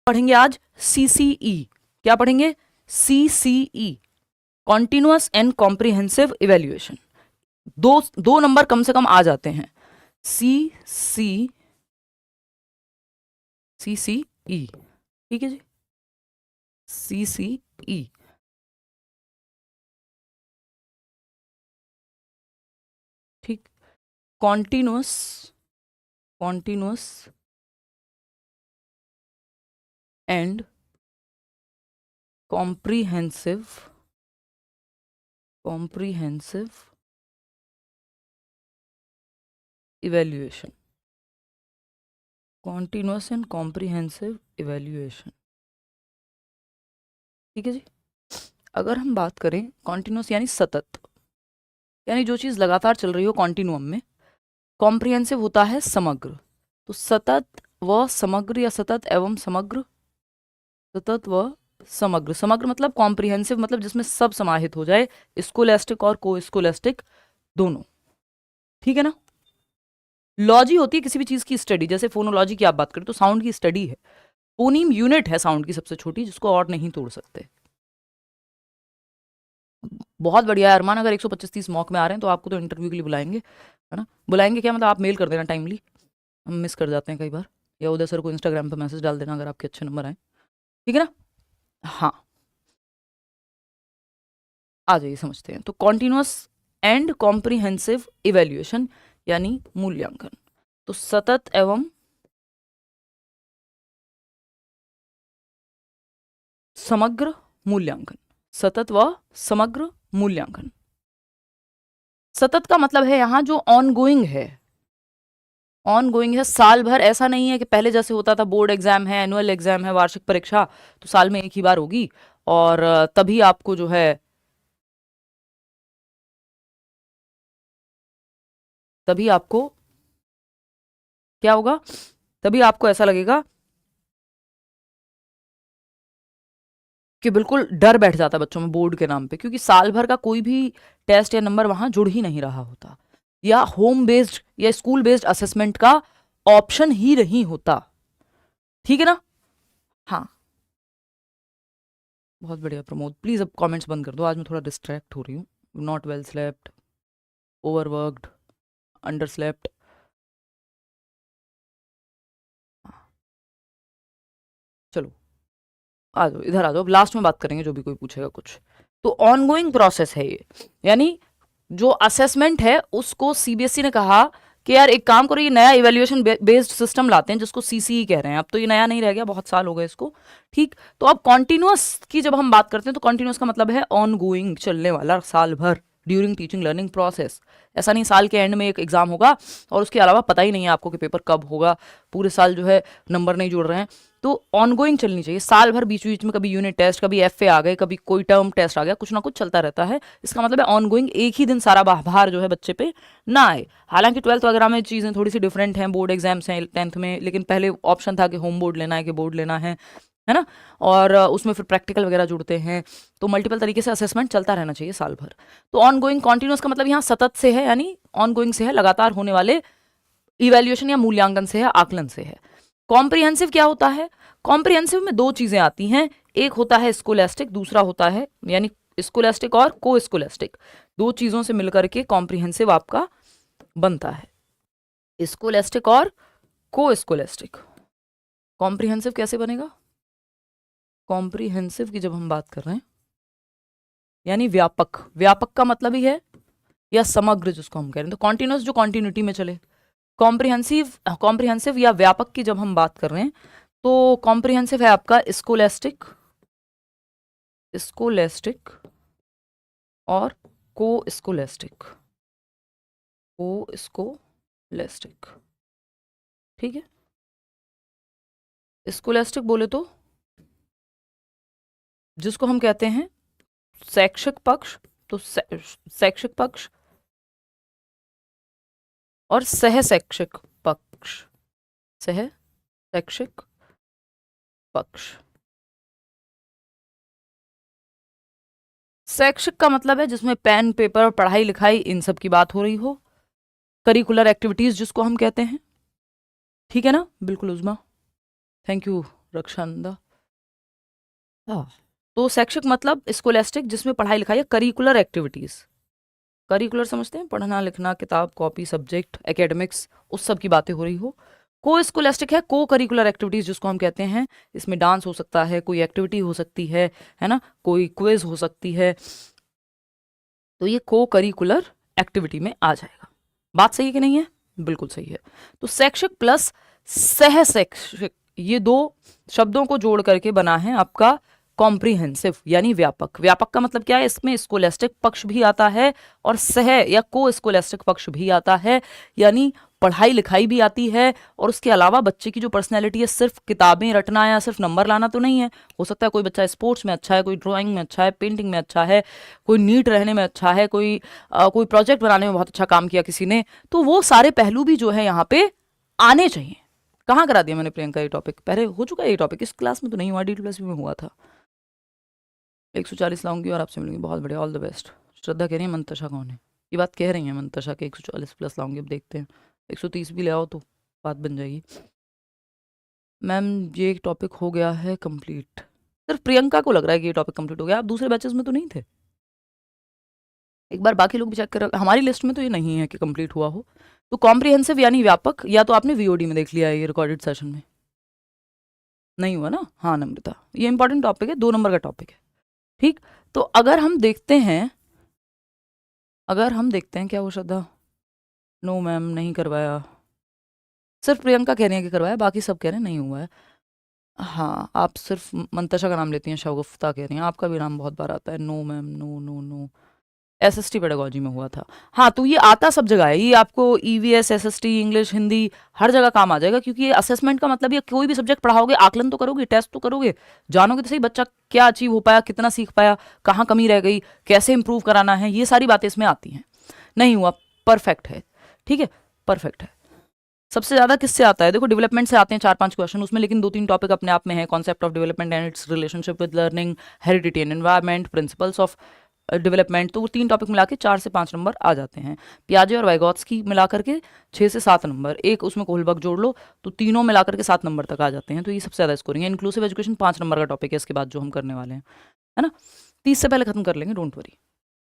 पढ़ेंगे आज CCE। क्या पढ़ेंगे? CCE, continuous and comprehensive evaluation. दो नंबर कम से कम आ जाते हैं। CCE, ठीक है जी, CCE। ठीक, continuous and comprehensive evaluation. Continuous and comprehensive evaluation, ठीक है जी। अगर हम बात करें कॉन्टिन्यूअस यानी सतत, यानी जो चीज़ लगातार चल रही हो कॉन्टिन्यूअम में। कॉम्प्रिहेंसिव होता है समग्र। तो सतत व समग्र या सतत एवं समग्र, सतत व समग्र। समग्र मतलब कॉम्प्रिहेंसिव मतलब जिसमें सब समाहित हो जाए, स्कोलेस्टिक और को स्कोलेस्टिक दोनों, ठीक है ना। लॉजी होती है किसी भी चीज की स्टडी, जैसे फोनोलॉजी की आप बात करें तो साउंड की स्टडी है। फोनीम यूनिट है साउंड की सबसे छोटी, जिसको और नहीं तोड़ सकते। बहुत बढ़िया है अरमान, अगर 125-30 मॉक में आ रहे हैं तो आपको तो इंटरव्यू के लिए बुलाएंगे, है ना। बुलाएंगे क्या मतलब, आप मेल कर देना टाइमली, हम मिस कर जाते हैं कई बार, या उदय सर को इंस्टाग्राम पर मैसेज डाल देना अगर आपके अच्छे नंबर आए, ठीक है ना। हाँ, आ जाइए समझते हैं। तो कॉन्टिन्यूअस एंड कॉम्प्रिहेंसिव इवेल्युएशन यानी मूल्यांकन। तो सतत एवं समग्र मूल्यांकन, सतत व समग्र मूल्यांकन। सतत का मतलब है यहां जो ऑनगोइंग है, ऑनगोइंग है, साल भर। ऐसा नहीं है कि पहले जैसे होता था बोर्ड एग्जाम है, एनुअल एग्जाम है, वार्षिक परीक्षा तो साल में एक ही बार होगी और तभी आपको जो है, तभी आपको क्या होगा, तभी आपको ऐसा लगेगा कि बिल्कुल डर बैठ जाता है बच्चों में बोर्ड के नाम पे, क्योंकि साल भर का कोई भी टेस्ट या नंबर वहां जुड़ ही नहीं रहा होता, या होम बेस्ड या स्कूल बेस्ड असेसमेंट का ऑप्शन ही नहीं होता, ठीक है ना। हाँ, बहुत बढ़िया प्रमोद, प्लीज अब कमेंट्स बंद कर दो, आज मैं थोड़ा डिस्ट्रैक्ट हो रही हूँ। Not well slept, overworked, under slept. चलो आ जाओ, इधर आ जाओ, लास्ट में बात करेंगे जो भी कोई पूछेगा कुछ। तो ऑनगोइंग प्रोसेस है ये, यानी जो असेसमेंट है उसको सीबीएसई ने कहा कि यार एक काम करो, ये नया इवैल्यूएशन बेस्ड सिस्टम लाते हैं जिसको सीसीई कह रहे हैं। अब तो ये नया नहीं रह गया, बहुत साल हो गए इसको, ठीक। तो अब कॉन्टिन्यूअस की जब हम बात करते हैं तो कॉन्टिन्यूअस का मतलब है ऑन गोइंग, चलने वाला, साल भर, ड्यूरिंग टीचिंग लर्निंग प्रोसेस। ऐसा नहीं साल के एंड में एक एग्जाम होगा और उसके अलावा पता ही नहीं है आपको कि पेपर कब होगा, पूरे साल जो है नंबर नहीं जुड़ रहे हैं। तो ऑनगोइंग चलनी चाहिए साल भर, बीच बीच में कभी यूनिट टेस्ट, कभी एफए आ गए, कभी कोई टर्म टेस्ट आ गया, कुछ ना कुछ चलता रहता है। इसका मतलब है ऑनगोइंग, एक ही दिन सारा भार जो है बच्चे पे ना आए। हालांकि 12th वगैरह में चीज़ें थोड़ी सी डिफरेंट हैं, बोर्ड एग्जाम्स हैं 10th में, लेकिन पहले ऑप्शन था कि होम बोर्ड लेना है कि बोर्ड लेना है ना। और उसमें फिर प्रैक्टिकल वगैरह जुड़ते हैं, तो मल्टीपल तरीके से असेसमेंट चलता रहना चाहिए साल भर। तो ऑनगोइंग, कॉन्टिन्यूस का मतलब यहाँ सतत से है, यानी ऑनगोइंग से है, लगातार होने वाले इवैल्यूएशन या मूल्यांकन से है, आकलन से है। कॉम्प्रिहेंसिव क्या होता है? कॉम्प्रिहेंसिव में दो चीजें आती हैं, एक होता है स्कोलेस्टिक, दूसरा होता है, यानी स्कोलेस्टिक और को स्कोलेस्टिक, दो चीजों से मिलकर के कॉम्प्रिहेंसिव आपका बनता है। स्कोलेस्टिक और को स्कोलेस्टिक। कॉम्प्रिहेंसिव कैसे बनेगा? कॉम्प्रिहेंसिव की जब हम बात कर रहे हैं यानी व्यापक, व्यापक का मतलब ही है या समग्र जिसको हम कह रहे हैं, तो कॉन्टिन्यूस जो कॉन्टिन्यूटी में चले। कॉम्प्रिहेंसिव या व्यापक की जब हम बात कर रहे हैं तो कॉम्प्रिहेंसिव है आपका स्कोलेस्टिक, स्कोलेस्टिक और को स्कोलेस्टिक, को स्कोलेस्टिक, ठीक है। स्कोलेस्टिक बोले तो जिसको हम कहते हैं शैक्षिक पक्ष, तो शैक्षिक पक्ष और सह शैक्षिक पक्ष, सह शैक्षिक पक्ष। शैक्षिक का मतलब है जिसमें पेन पेपर, पढ़ाई लिखाई, इन सब की बात हो रही हो, करिकुलर एक्टिविटीज जिसको हम कहते हैं, ठीक है ना। बिल्कुल उजमा, थैंक यू रक्षानंदा। हाँ, तो शैक्षिक मतलब स्कोलेस्टिक जिसमें पढ़ाई लिखाई या करिकुलर एक्टिविटीज। करिकुलर समझते हैं, पढ़ना लिखना, किताब कॉपी सब्जेक्ट एकेडमिक्स, उस सब की बातें हो रही हो। को स्कोलेस्टिक है को करिकुलर एक्टिविटीज जिसको हम कहते हैं। इसमें डांस हो सकता है, कोई एक्टिविटी हो सकती है ना, कोई क्विज हो सकती है, तो ये को करिकुलर एक्टिविटी में आ जाएगा। बात सही है कि नहीं है? बिल्कुल सही है। तो शैक्षिक प्लस सह शैक्षिक, ये दो शब्दों को जोड़ करके बना है आपका कॉम्प्रिहेंसिव यानी व्यापक। व्यापक का मतलब क्या है? इसमें स्कोलेस्टिक पक्ष भी आता है और सह या को स्कोलेस्टिक पक्ष भी आता है, यानी पढ़ाई लिखाई भी आती है, और उसके अलावा बच्चे की जो पर्सनैलिटी है सिर्फ किताबें रटना या सिर्फ नंबर लाना तो नहीं है। हो सकता है कोई बच्चा स्पोर्ट्स में अच्छा है, कोई ड्राइंग में अच्छा है, पेंटिंग में अच्छा है, कोई नीट रहने में अच्छा है, कोई प्रोजेक्ट बनाने में बहुत अच्छा काम किया किसी ने, तो वो सारे पहलू भी जो है यहाँ पे आने चाहिए। कहाँ करा दिया मैंने प्रियंका ये टॉपिक? पहले हो चुका है ये टॉपिक, इस क्लास में तो नहीं हुआ, D+B में हुआ था। 140 लाऊंगी और आपसे मिलूंगी। बहुत बढ़िया, ऑल द बेस्ट। श्रद्धा कह रही है मंतशा कौन है? ये बात कह रही है मंतशा के 140 प्लस लाऊंगी, अब देखते हैं 130 भी ले आओ तो बात बन जाएगी। मैम ये टॉपिक हो गया है कंप्लीट। सिर्फ प्रियंका को लग रहा है कि ये टॉपिक कंप्लीट हो गया, आप दूसरे बैचेस में तो नहीं थे? एक बार बाकी लोग भी चेक कर, हमारी लिस्ट में तो ये नहीं है कि कंप्लीट हुआ हो। तो कॉम्प्रिहेंसिव यानी व्यापक, या तो आपने VOD में देख लिया है ये रिकॉर्डेड सेशन में, नहीं हुआ ना? हाँ नम्रता, ये इंपॉर्टेंट टॉपिक है, 2 नंबर का टॉपिक है। ठीक, तो अगर हम देखते हैं क्या वो श्रद्धा? नो मैम नहीं करवाया, सिर्फ प्रियंका कह रही है कि करवाया, बाकी सब कह रहे हैं नहीं हुआ है। हाँ, आप सिर्फ मंतशा का नाम लेती हैं, शगुफ्ता कह रही हैं, आपका भी नाम बहुत बार आता है। No ma'am, no no no. SST pedagogy में हुआ था। हाँ, तो ये आता सब जगह है, ये आपको EVS SST इंग्लिश हिंदी हर जगह काम आ जाएगा, क्योंकि ये असेसमेंट का मतलब ये कोई भी सब्जेक्ट पढ़ाओगे, आकलन तो करोगे, टेस्ट तो करोगे, जानोगे तो सही बच्चा क्या अचीव हो पाया, कितना सीख पाया, कहाँ कमी रह गई, कैसे इंप्रूव कराना है, ये सारी बातें इसमें आती हैं। नहीं हुआ, परफेक्ट है, ठीक है, परफेक्ट है। सबसे ज्यादा किससे आता है? देखो डेवलपमेंट से आते हैं 4-5 क्वेश्चन उसमें, लेकिन 2-3 टॉपिक अपने आप में है। Concept of development and it's relationship with learning, heredity and environment, principles of development, तो वो 3 टॉपिक मिला के 4 से 5 नंबर आ जाते हैं। पियाजे और वाइगॉत्स्की मिला करके 6 से 7 नंबर, एक उसमें कोहलबर्ग जोड़ लो तो तीनों मिला करके 7 नंबर तक आ जाते हैं। तो ये सबसे ज़्यादा स्कोरिंग है। इंक्लूसिव एजुकेशन 5 नंबर का टॉपिक है इसके बाद जो हम करने वाले हैं, है ना? 30 से पहले खत्म कर लेंगे, डोंट वरी,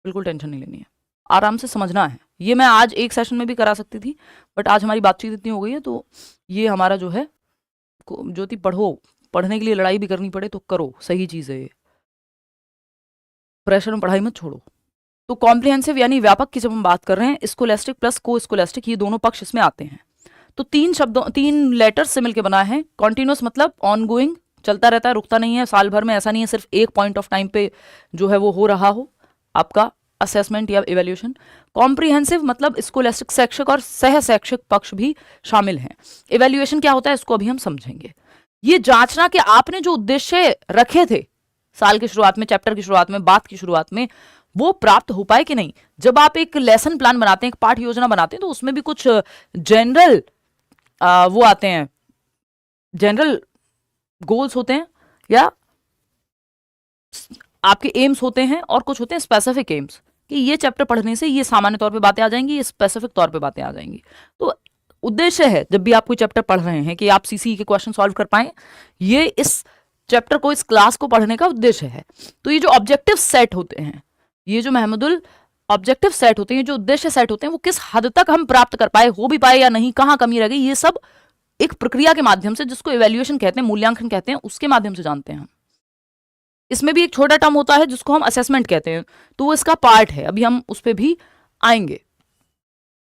बिल्कुल टेंशन नहीं लेनी है, आराम से समझना है। ये मैं आज एक सेशन में भी करा सकती थी, बट आज हमारी बातचीत इतनी हो गई है, तो ये हमारा जो है ज्योति पढ़ो, पढ़ने के लिए लड़ाई भी करनी पड़े तो करो, सही चीज़ है ये, प्रेशर में पढ़ाई मत छोड़ो। तो कॉम्प्रिहेंसिव यानी व्यापक की जब हम बात कर रहे हैं, स्कोलेस्टिक प्लस को स्कोलेस्टिक, ये दोनों पक्ष इसमें आते हैं। तो 3 लेटर्स से मिलकर बना है। कॉन्टिन्यूस मतलब ऑनगोइंग, चलता रहता है, रुकता नहीं है, साल भर में ऐसा नहीं है सिर्फ एक पॉइंट ऑफ टाइम पे जो है वो हो रहा हो आपका असेसमेंट या इवेल्यूशन। कॉम्प्रिहेंसिव मतलब स्कोलेस्टिक शैक्षिक और सह शैक्षिक पक्ष भी शामिल हैं। इवेल्युएशन क्या होता है इसको अभी हम समझेंगे। ये जांचना कि आपने जो उद्देश्य रखे थे साल की शुरुआत में, चैप्टर की शुरुआत में, बात की शुरुआत में, वो प्राप्त हो पाए कि नहीं। जब आप एक लेसन प्लान बनाते हैं, एक पाठ योजना बनाते हैं, तो उसमें भी कुछ जनरल वो आते हैं, जनरल गोल्स होते हैं या आपके एम्स होते हैं, और कुछ होते हैं स्पेसिफिक एम्स कि ये चैप्टर पढ़ने से ये सामान्य तौर पे बातें आ जाएंगी, ये स्पेसिफिक तौर पे बातें आ जाएंगी। तो उद्देश्य है जब भी आप कोई चैप्टर पढ़ रहे हैं कि आप CCE के क्वेश्चन सॉल्व कर पाए, ये इस चैप्टर को, इस क्लास को पढ़ने का उद्देश्य है। तो ये जो ऑब्जेक्टिव सेट होते हैं, ये जो महमूदुल ऑब्जेक्टिव सेट होते हैं, जो उद्देश्य सेट होते हैं, वो किस हद तक हम प्राप्त कर पाए, हो भी पाए या नहीं, कहाँ कमी रह गई, ये सब एक प्रक्रिया के माध्यम से, जिसको इवैल्यूएशन कहते हैं, मूल्यांकन कहते हैं, उसके माध्यम से जानते हैं हम। इसमें भी एक छोटा टर्म होता है जिसको हम असेसमेंट कहते हैं, तो वो इसका पार्ट है, अभी हम उस पर भी आएंगे।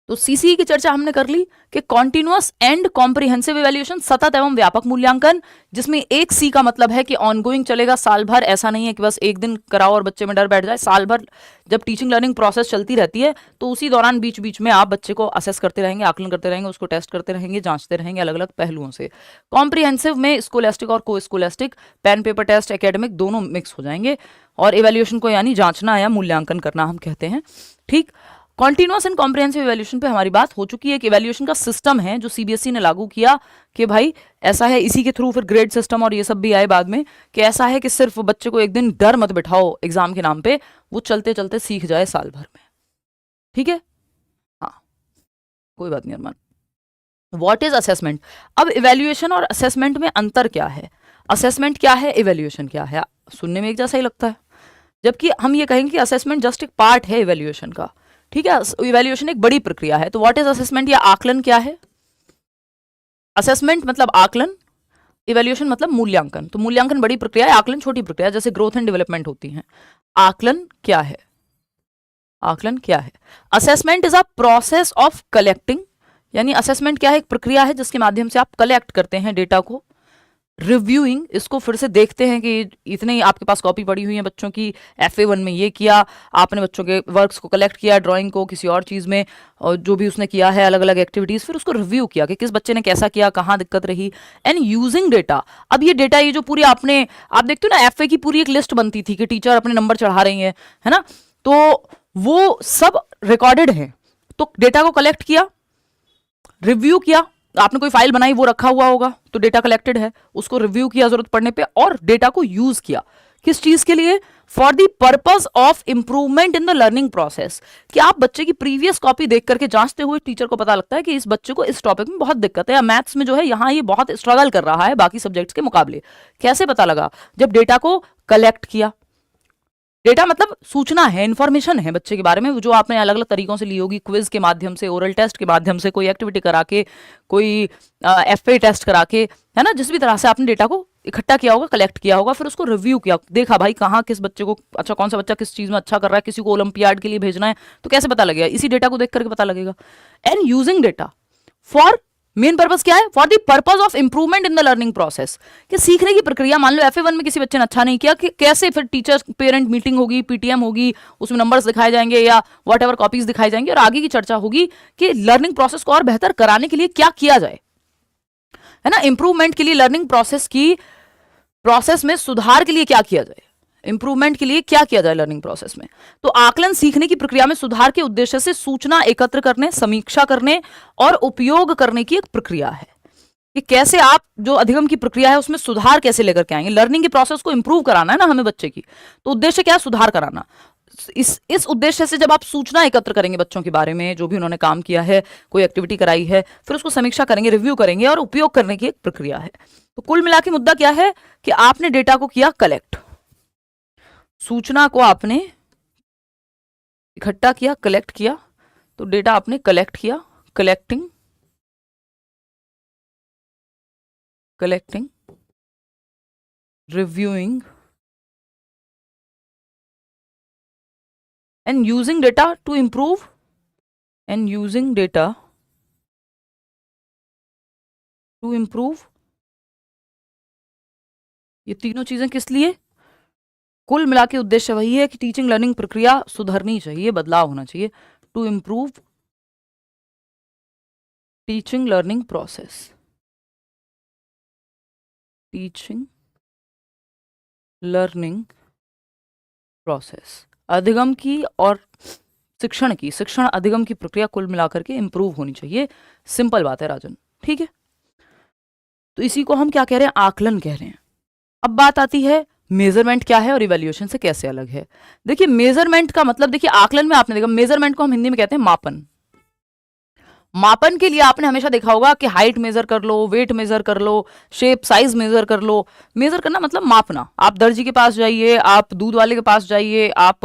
तो CCE की चर्चा हमने कर ली कि कॉन्टिन्यूअस एंड कॉम्प्रिहेंसिव इवैल्यूएशन, सतत एवं व्यापक मूल्यांकन, जिसमें एक C का मतलब है कि ऑनगोइंग चलेगा साल भर, ऐसा नहीं है कि बस एक दिन कराओ और बच्चे में डर बैठ जाए। साल भर जब टीचिंग लर्निंग प्रोसेस चलती रहती है, तो उसी दौरान बीच बीच में आप बच्चे को असेस करते रहेंगे, आकलन करते रहेंगे, उसको टेस्ट करते रहेंगे, जांचते रहेंगे अलग अलग पहलुओं से। कॉम्प्रिहेंसिव में स्कोलेस्टिक और co scholastic, pen paper test, academic दोनों मिक्स हो जाएंगे, और इवैल्यूएशन को यानी जांचना या मूल्यांकन करना हम कहते हैं। ठीक, कॉन्टिन्यूअस एंड कॉम्प्रिहेंसिव इवैल्यूएशन पे हमारी बात हो चुकी है। कि इवैल्यूएशन का सिस्टम है जो CBSE ने लागू किया कि भाई ऐसा है, इसी के थ्रू फिर ग्रेड सिस्टम और ये सब भी आए बाद में, कि ऐसा है कि सिर्फ बच्चे को एक दिन डर मत बिठाओ एग्जाम के नाम पे, वो चलते चलते सीख जाए साल भर में। ठीक है, हाँ कोई बात नहीं अरमान। What is assessment? अब इवैल्यूएशन और असेसमेंट में अंतर क्या है? असेसमेंट क्या है, इवेल्युएशन क्या है, सुनने में एक जैसा ही लगता है, जबकि हम ये कहेंगे कि असेसमेंट जस्ट एक पार्ट है इवेल्युएशन का। ठीक है, इवेल्युएशन एक बड़ी प्रक्रिया है। तो व्हाट इज असेसमेंट या आकलन क्या है? असेसमेंट मतलब आकलन, इवेल्युएशन मतलब मूल्यांकन। तो मूल्यांकन बड़ी प्रक्रिया है, आकलन छोटी प्रक्रिया है, जैसे ग्रोथ एंड डेवलपमेंट होती है। आकलन क्या है? आकलन क्या है? Assessment is a process of collecting, यानी असेसमेंट क्या है, एक प्रक्रिया है जिसके माध्यम से आप कलेक्ट करते हैं डेटा को। रिव्यूइंग, इसको फिर से देखते हैं कि इतने ही आपके पास कॉपी पड़ी हुई है बच्चों की, FA1 में ये किया आपने, बच्चों के वर्क्स को कलेक्ट किया, ड्राइंग को, किसी और चीज़ में, और जो भी उसने किया है अलग अलग एक्टिविटीज़, फिर उसको रिव्यू किया कि किस बच्चे ने कैसा किया, कहाँ दिक्कत रही। एंड यूजिंग डेटा, अब ये डेटा, ये जो पूरी आपने, आप देखते हो ना FA की पूरी एक लिस्ट बनती थी कि टीचर अपने नंबर चढ़ा रही है ना, तो वो सब रिकॉर्डेड है। तो डेटा को कलेक्ट किया, रिव्यू किया, आपने कोई फाइल बनाई वो रखा हुआ होगा तो डेटा कलेक्टेड है, उसको रिव्यू किया जरूरत पड़ने पे, और डेटा को यूज किया किस चीज के लिए? For the purpose of improvement in the learning process. कि आप बच्चे की प्रीवियस कॉपी देख करके जांचते हुए टीचर को पता लगता है कि इस बच्चे को इस टॉपिक में बहुत दिक्कत है, या मैथ्स में जो है यहाँ ये बहुत स्ट्रगल कर रहा है बाकी सब्जेक्ट्स के मुकाबले। कैसे पता लगा? जब डेटा को कलेक्ट किया। डेटा मतलब सूचना है, इंफॉर्मेशन है बच्चे के बारे में, जो आपने अलग अलग तरीकों से ली होगी, क्विज के माध्यम से, ओरल टेस्ट के माध्यम से, कोई एक्टिविटी करा के, कोई FA टेस्ट करा के, है ना, जिस भी तरह से आपने डेटा को इकट्ठा किया होगा, कलेक्ट किया होगा, फिर उसको रिव्यू किया, देखा भाई कहाँ किस बच्चे को अच्छा, कौन सा बच्चा किस चीज में अच्छा कर रहा है, किसी को ओलंपियाड के लिए भेजना है तो कैसे पता लगेगा? इसी डेटा को देख करके पता लगेगा। And using data for, main purpose क्या है? For the purpose of improvement in the learning process, कि सीखने की प्रक्रिया। मान लो FA1 में किसी बच्चे ने अच्छा नहीं किया, कि कैसे फिर टीचर पेरेंट मीटिंग होगी, PTM होगी, उसमें नंबर्स दिखाए जाएंगे या व्हाट एवर कॉपीज दिखाई जाएंगी, और आगे की चर्चा होगी कि लर्निंग प्रोसेस को और बेहतर कराने के लिए क्या किया जाए, है ना, इंप्रूवमेंट के लिए, लर्निंग प्रोसेस की प्रोसेस में सुधार के लिए क्या किया जाए, इंप्रूवमेंट के लिए क्या किया जाए लर्निंग प्रोसेस में। तो आकलन सीखने की प्रक्रिया में सुधार के उद्देश्य से सूचना एकत्र करने, समीक्षा करने और उपयोग करने की एक प्रक्रिया है। कि कैसे आप जो अधिगम की प्रक्रिया है उसमें सुधार कैसे लेकर के आएंगे, लर्निंग के प्रोसेस को इंप्रूव कराना है ना हमें बच्चे की, तो उद्देश्य क्या है? सुधार कराना। इस उद्देश्य से जब आप सूचना एकत्र करेंगे बच्चों के बारे में, जो भी उन्होंने काम किया है, कोई एक्टिविटी कराई है, फिर उसको समीक्षा करेंगे, रिव्यू करेंगे और उपयोग करने की एक प्रक्रिया है। तो कुल मिला के मुद्दा क्या है कि आपने डेटा को किया कलेक्ट, सूचना को आपने इकट्ठा किया, कलेक्ट किया, तो डेटा आपने कलेक्ट किया, collecting, reviewing and using data to improve, ये तीनों चीजें किस लिए? कुल मिला के उद्देश्य वही है कि टीचिंग लर्निंग प्रक्रिया सुधरनी चाहिए, बदलाव होना चाहिए, to improve teaching learning process, teaching learning process, अधिगम की और शिक्षण अधिगम की प्रक्रिया कुल मिलाकर के इंप्रूव होनी चाहिए। सिंपल बात है राजन, ठीक है। तो इसी को हम क्या कह रहे हैं? आकलन कह रहे हैं। अब बात आती है मेजरमेंट क्या है और इवैल्यूएशन से कैसे अलग है। देखिए मेजरमेंट का मतलब, देखिए आकलन में आपने देखा, मेजरमेंट को हम हिंदी में कहते हैं मापन। मापन के लिए आपने हमेशा देखा होगा कि हाइट मेजर कर लो, वेट मेजर कर लो, शेप साइज मेजर कर लो। मेजर करना मतलब मापना। आप दर्जी के पास जाइए, आप दूध वाले के पास जाइए, आप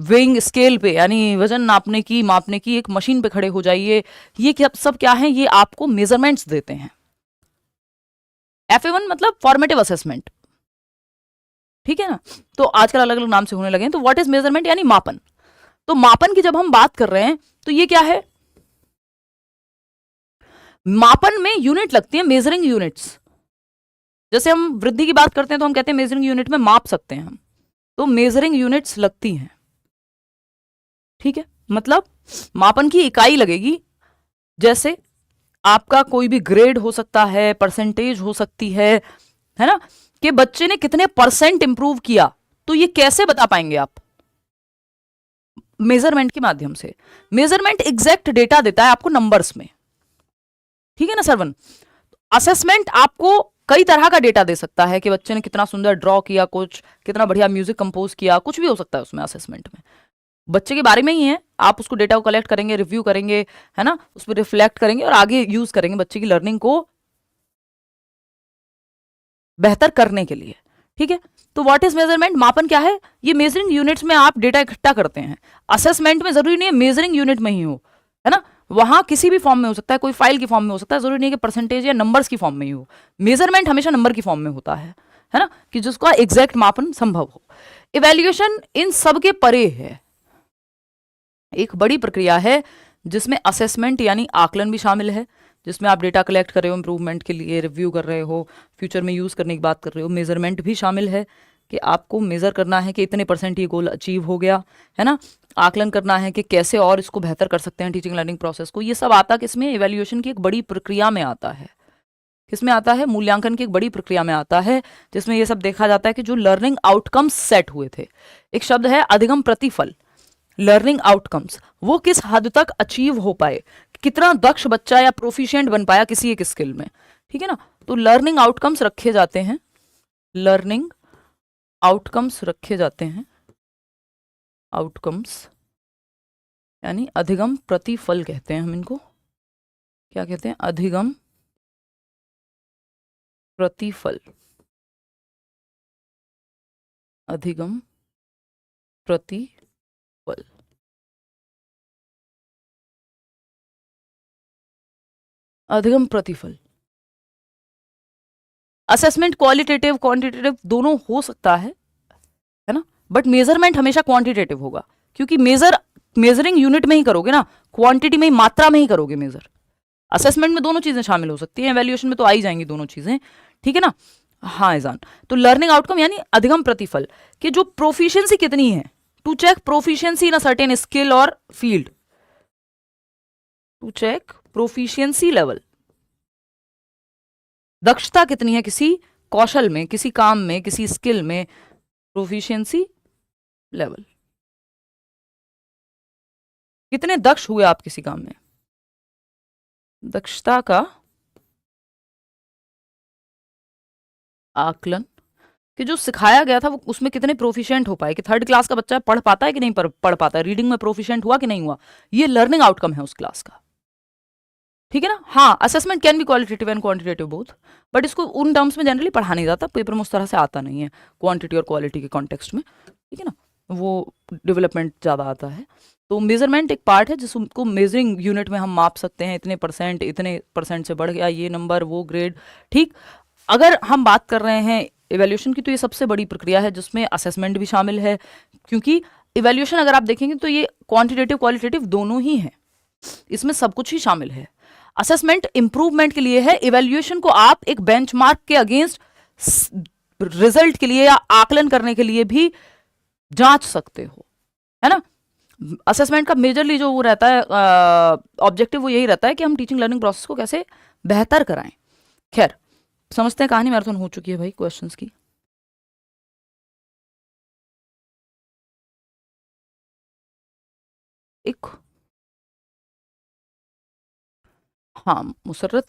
वेइंग स्केल पे यानी वजन मापने की एक मशीन पे खड़े हो जाइए। ये क्या सब क्या है? ये आपको मेजरमेंट्स देते हैं। FA1 मतलब फॉर्मेटिव असेसमेंट, ठीक है ना। तो आजकल अलग अलग नाम से होने लगे हैं। तो व्हाट इज मेजरमेंट यानी मापन। तो मापन की जब हम बात कर रहे हैं तो ये क्या है? मापन में यूनिट लगती है, मेजरिंग यूनिट्स। जैसे हम वृद्धि की बात करते हैं तो हम कहते हैं मेजरिंग यूनिट में माप सकते हैं हम, तो मेजरिंग यूनिट्स लगती हैं, ठीक है। मतलब मापन की इकाई लगेगी। जैसे आपका कोई भी ग्रेड हो सकता है, परसेंटेज हो सकती है ना, कि बच्चे ने कितने % इंप्रूव किया। तो ये कैसे बता पाएंगे आप? मेजरमेंट के माध्यम से। मेजरमेंट एग्जैक्ट डेटा देता है आपको नंबर्स में, ठीक है ना सरवन। असेसमेंट आपको कई तरह का डेटा दे सकता है कि बच्चे ने कितना सुंदर ड्रॉ किया, कुछ कितना बढ़िया म्यूजिक कंपोज किया, कुछ भी हो सकता है उसमें। असेसमेंट में बच्चे के बारे में ही है, आप उसको डेटा को कलेक्ट करेंगे, रिव्यू करेंगे, है ना, उस पर रिफ्लेक्ट करेंगे और आगे यूज करेंगे बच्चे की लर्निंग को बेहतर करने के लिए। ठीक है, तो व्हाट इज मेजरमेंट? मापन क्या है? ये मेजरिंग यूनिट्स में आप डेटा इकट्ठा करते हैं। असेसमेंट में जरूरी नहीं है मेजरिंग यूनिट में ही हो, है ना, वहां किसी भी फॉर्म में हो सकता है, कोई फाइल की फॉर्म में हो सकता है, जरूरी नहीं है कि परसेंटेज या नंबर्स की फॉर्म में ही हो। मेजरमेंट हमेशा नंबर की फॉर्म में होता है ना, कि जिसका एग्जैक्ट मापन संभव हो। इवैल्यूएशन इन सब के परे है, एक बड़ी प्रक्रिया है जिसमें असेसमेंट यानी आकलन भी शामिल है, जिसमें आप डेटा कलेक्ट कर रहे हो, इंप्रूवमेंट के लिए रिव्यू कर रहे हो, फ्यूचर में यूज करने की बात कर रहे हो। मेजरमेंट भी शामिल है कि आपको मेजर करना है कि इतने % ये गोल अचीव हो गया, है ना। आकलन करना है कि कैसे और इसको बेहतर कर सकते हैं टीचिंग लर्निंग प्रोसेस को। ये सब आता किसमें? इवैल्यूएशन की एक बड़ी प्रक्रिया में आता है। किसमें आता है? मूल्यांकन की एक बड़ी प्रक्रिया में आता है, जिसमें ये सब देखा जाता है कि जो लर्निंग आउटकम्स सेट हुए थे, एक शब्द है अधिगम प्रतिफल, लर्निंग आउटकम्स, वो किस हद तक अचीव हो पाए, कितना दक्ष बच्चा या प्रोफिशिएंट बन पाया किसी एक स्किल में। ठीक है ना, तो लर्निंग आउटकम्स रखे जाते हैं, लर्निंग आउटकम्स रखे जाते हैं, आउटकम्स यानी अधिगम प्रतिफल कहते हैं हम इनको। क्या कहते हैं? अधिगम प्रतिफल, अधिगम प्रतिफल। अधिगम प्रतिफल असेसमेंट क्वालिटेटिव क्वांटिटेटिव दोनों हो सकता है ना, बट मेजरमेंट हमेशा क्वांटिटेटिव होगा, क्योंकि मेजरिंग यूनिट में ही करोगे ना, क्वांटिटी में ही, मात्रा में ही करोगे मेजर। असेसमेंट में दोनों चीजें शामिल हो सकती हैं, वैल्यूएशन में तो आ ही जाएंगी दोनों चीजें। ठीक है ना। हाँ ईजान, तो लर्निंग आउटकम यानी अधिगम प्रतिफल कि जो प्रोफिशिएंसी कितनी है, to check proficiency in a certain skill और field, to check proficiency level, दक्षता कितनी है किसी कौशल में, किसी काम में, किसी स्किल में, प्रोफिशिएंसी लेवल, कितने दक्ष हुए आप किसी काम में, दक्षता का आकलन कि जो सिखाया गया था वो उसमें कितने प्रोफिशिएंट हो पाए, कि 3rd क्लास का बच्चा पढ़ पाता है कि नहीं पढ़ पाता है, रीडिंग में प्रोफिशिएंट हुआ कि नहीं हुआ, ये लर्निंग आउटकम है उस क्लास का। ठीक है ना। हाँ, assessment can be qualitative and quantitative both, but इसको उन टर्म्स में जनरली पढ़ा नहीं जाता, पेपर में उस तरह से आता नहीं है क्वांटिटी और क्वालिटी के कॉन्टेक्स्ट में। ठीक है ना, वो डेवलपमेंट ज़्यादा आता है। तो मेजरमेंट एक पार्ट है जिसको मेजरिंग यूनिट में हम माप सकते हैं, इतने %, इतने % से बढ़ गया ये नंबर, वो ग्रेड। ठीक, अगर हम बात कर रहे हैं इवैल्यूएशन की, तो ये सबसे बड़ी प्रक्रिया है जिसमें असेसमेंट भी शामिल है, क्योंकि इवैल्यूएशन अगर आप देखेंगे तो ये क्वांटिटेटिव क्वालिटेटिव दोनों ही है, इसमें सब कुछ ही शामिल है। असेसमेंट इंप्रूवमेंट के लिए है, इवैल्यूएशन को आप एक बेंचमार्क के अगेंस्ट रिजल्ट के लिए या आकलन करने के लिए भी जांच सकते हो, है ना। असेसमेंट का मेजरली जो वो रहता है ऑब्जेक्टिव, वो यही रहता है कि हम टीचिंग लर्निंग प्रोसेस को कैसे बेहतर कराएं। खैर, समझते हैं, कहानी मैराथन हो चुकी है भाई क्वेश्चंस की। एक, हाँ मुसर्रत,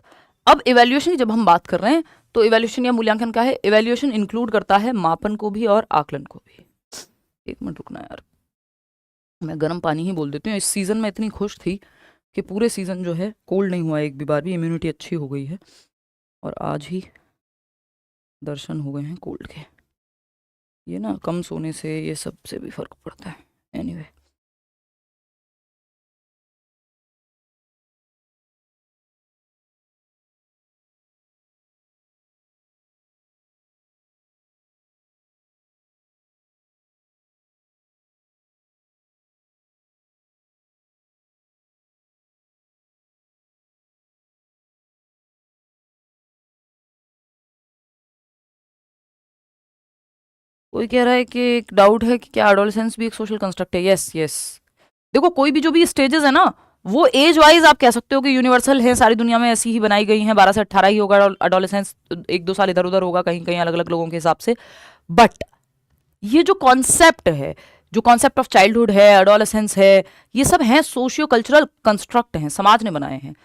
अब इवैल्यूएशन की जब हम बात कर रहे हैं तो इवैल्यूएशन या मूल्यांकन क्या है? इवैल्यूएशन इंक्लूड करता है मापन को भी और आकलन को भी। एक मिनट रुकना यार, मैं गर्म पानी ही बोल देती हूँ। इस सीजन में इतनी खुश थी कि पूरे सीजन जो है कोल्ड नहीं हुआ एक भी बार भी, इम्यूनिटी अच्छी हो गई है, और आज ही दर्शन हो गए हैं कोल्ड के। ये ना कम सोने से ये सब से भी फर्क पड़ता है। एनीवे कोई कह रहा है कि एक डाउट है कि क्या एडोलेसेंस भी एक सोशल कंस्ट्रक्ट है? यस यस, देखो कोई भी जो भी स्टेजेस है ना, वो एज वाइज आप कह सकते हो कि यूनिवर्सल है, सारी दुनिया में ऐसी ही बनाई गई हैं। 12 से 18 ही होगा एडोलेसेंस, 1-2 साल इधर उधर होगा कहीं कहीं अलग अलग लोगों के हिसाब से। बट ये जो कॉन्सेप्ट है, जो कॉन्सेप्ट ऑफ चाइल्डहुड है, एडोलेसेंस है, ये सब हैं सोशियो कल्चरल कंस्ट्रक्ट हैं, समाज ने बनाए हैं।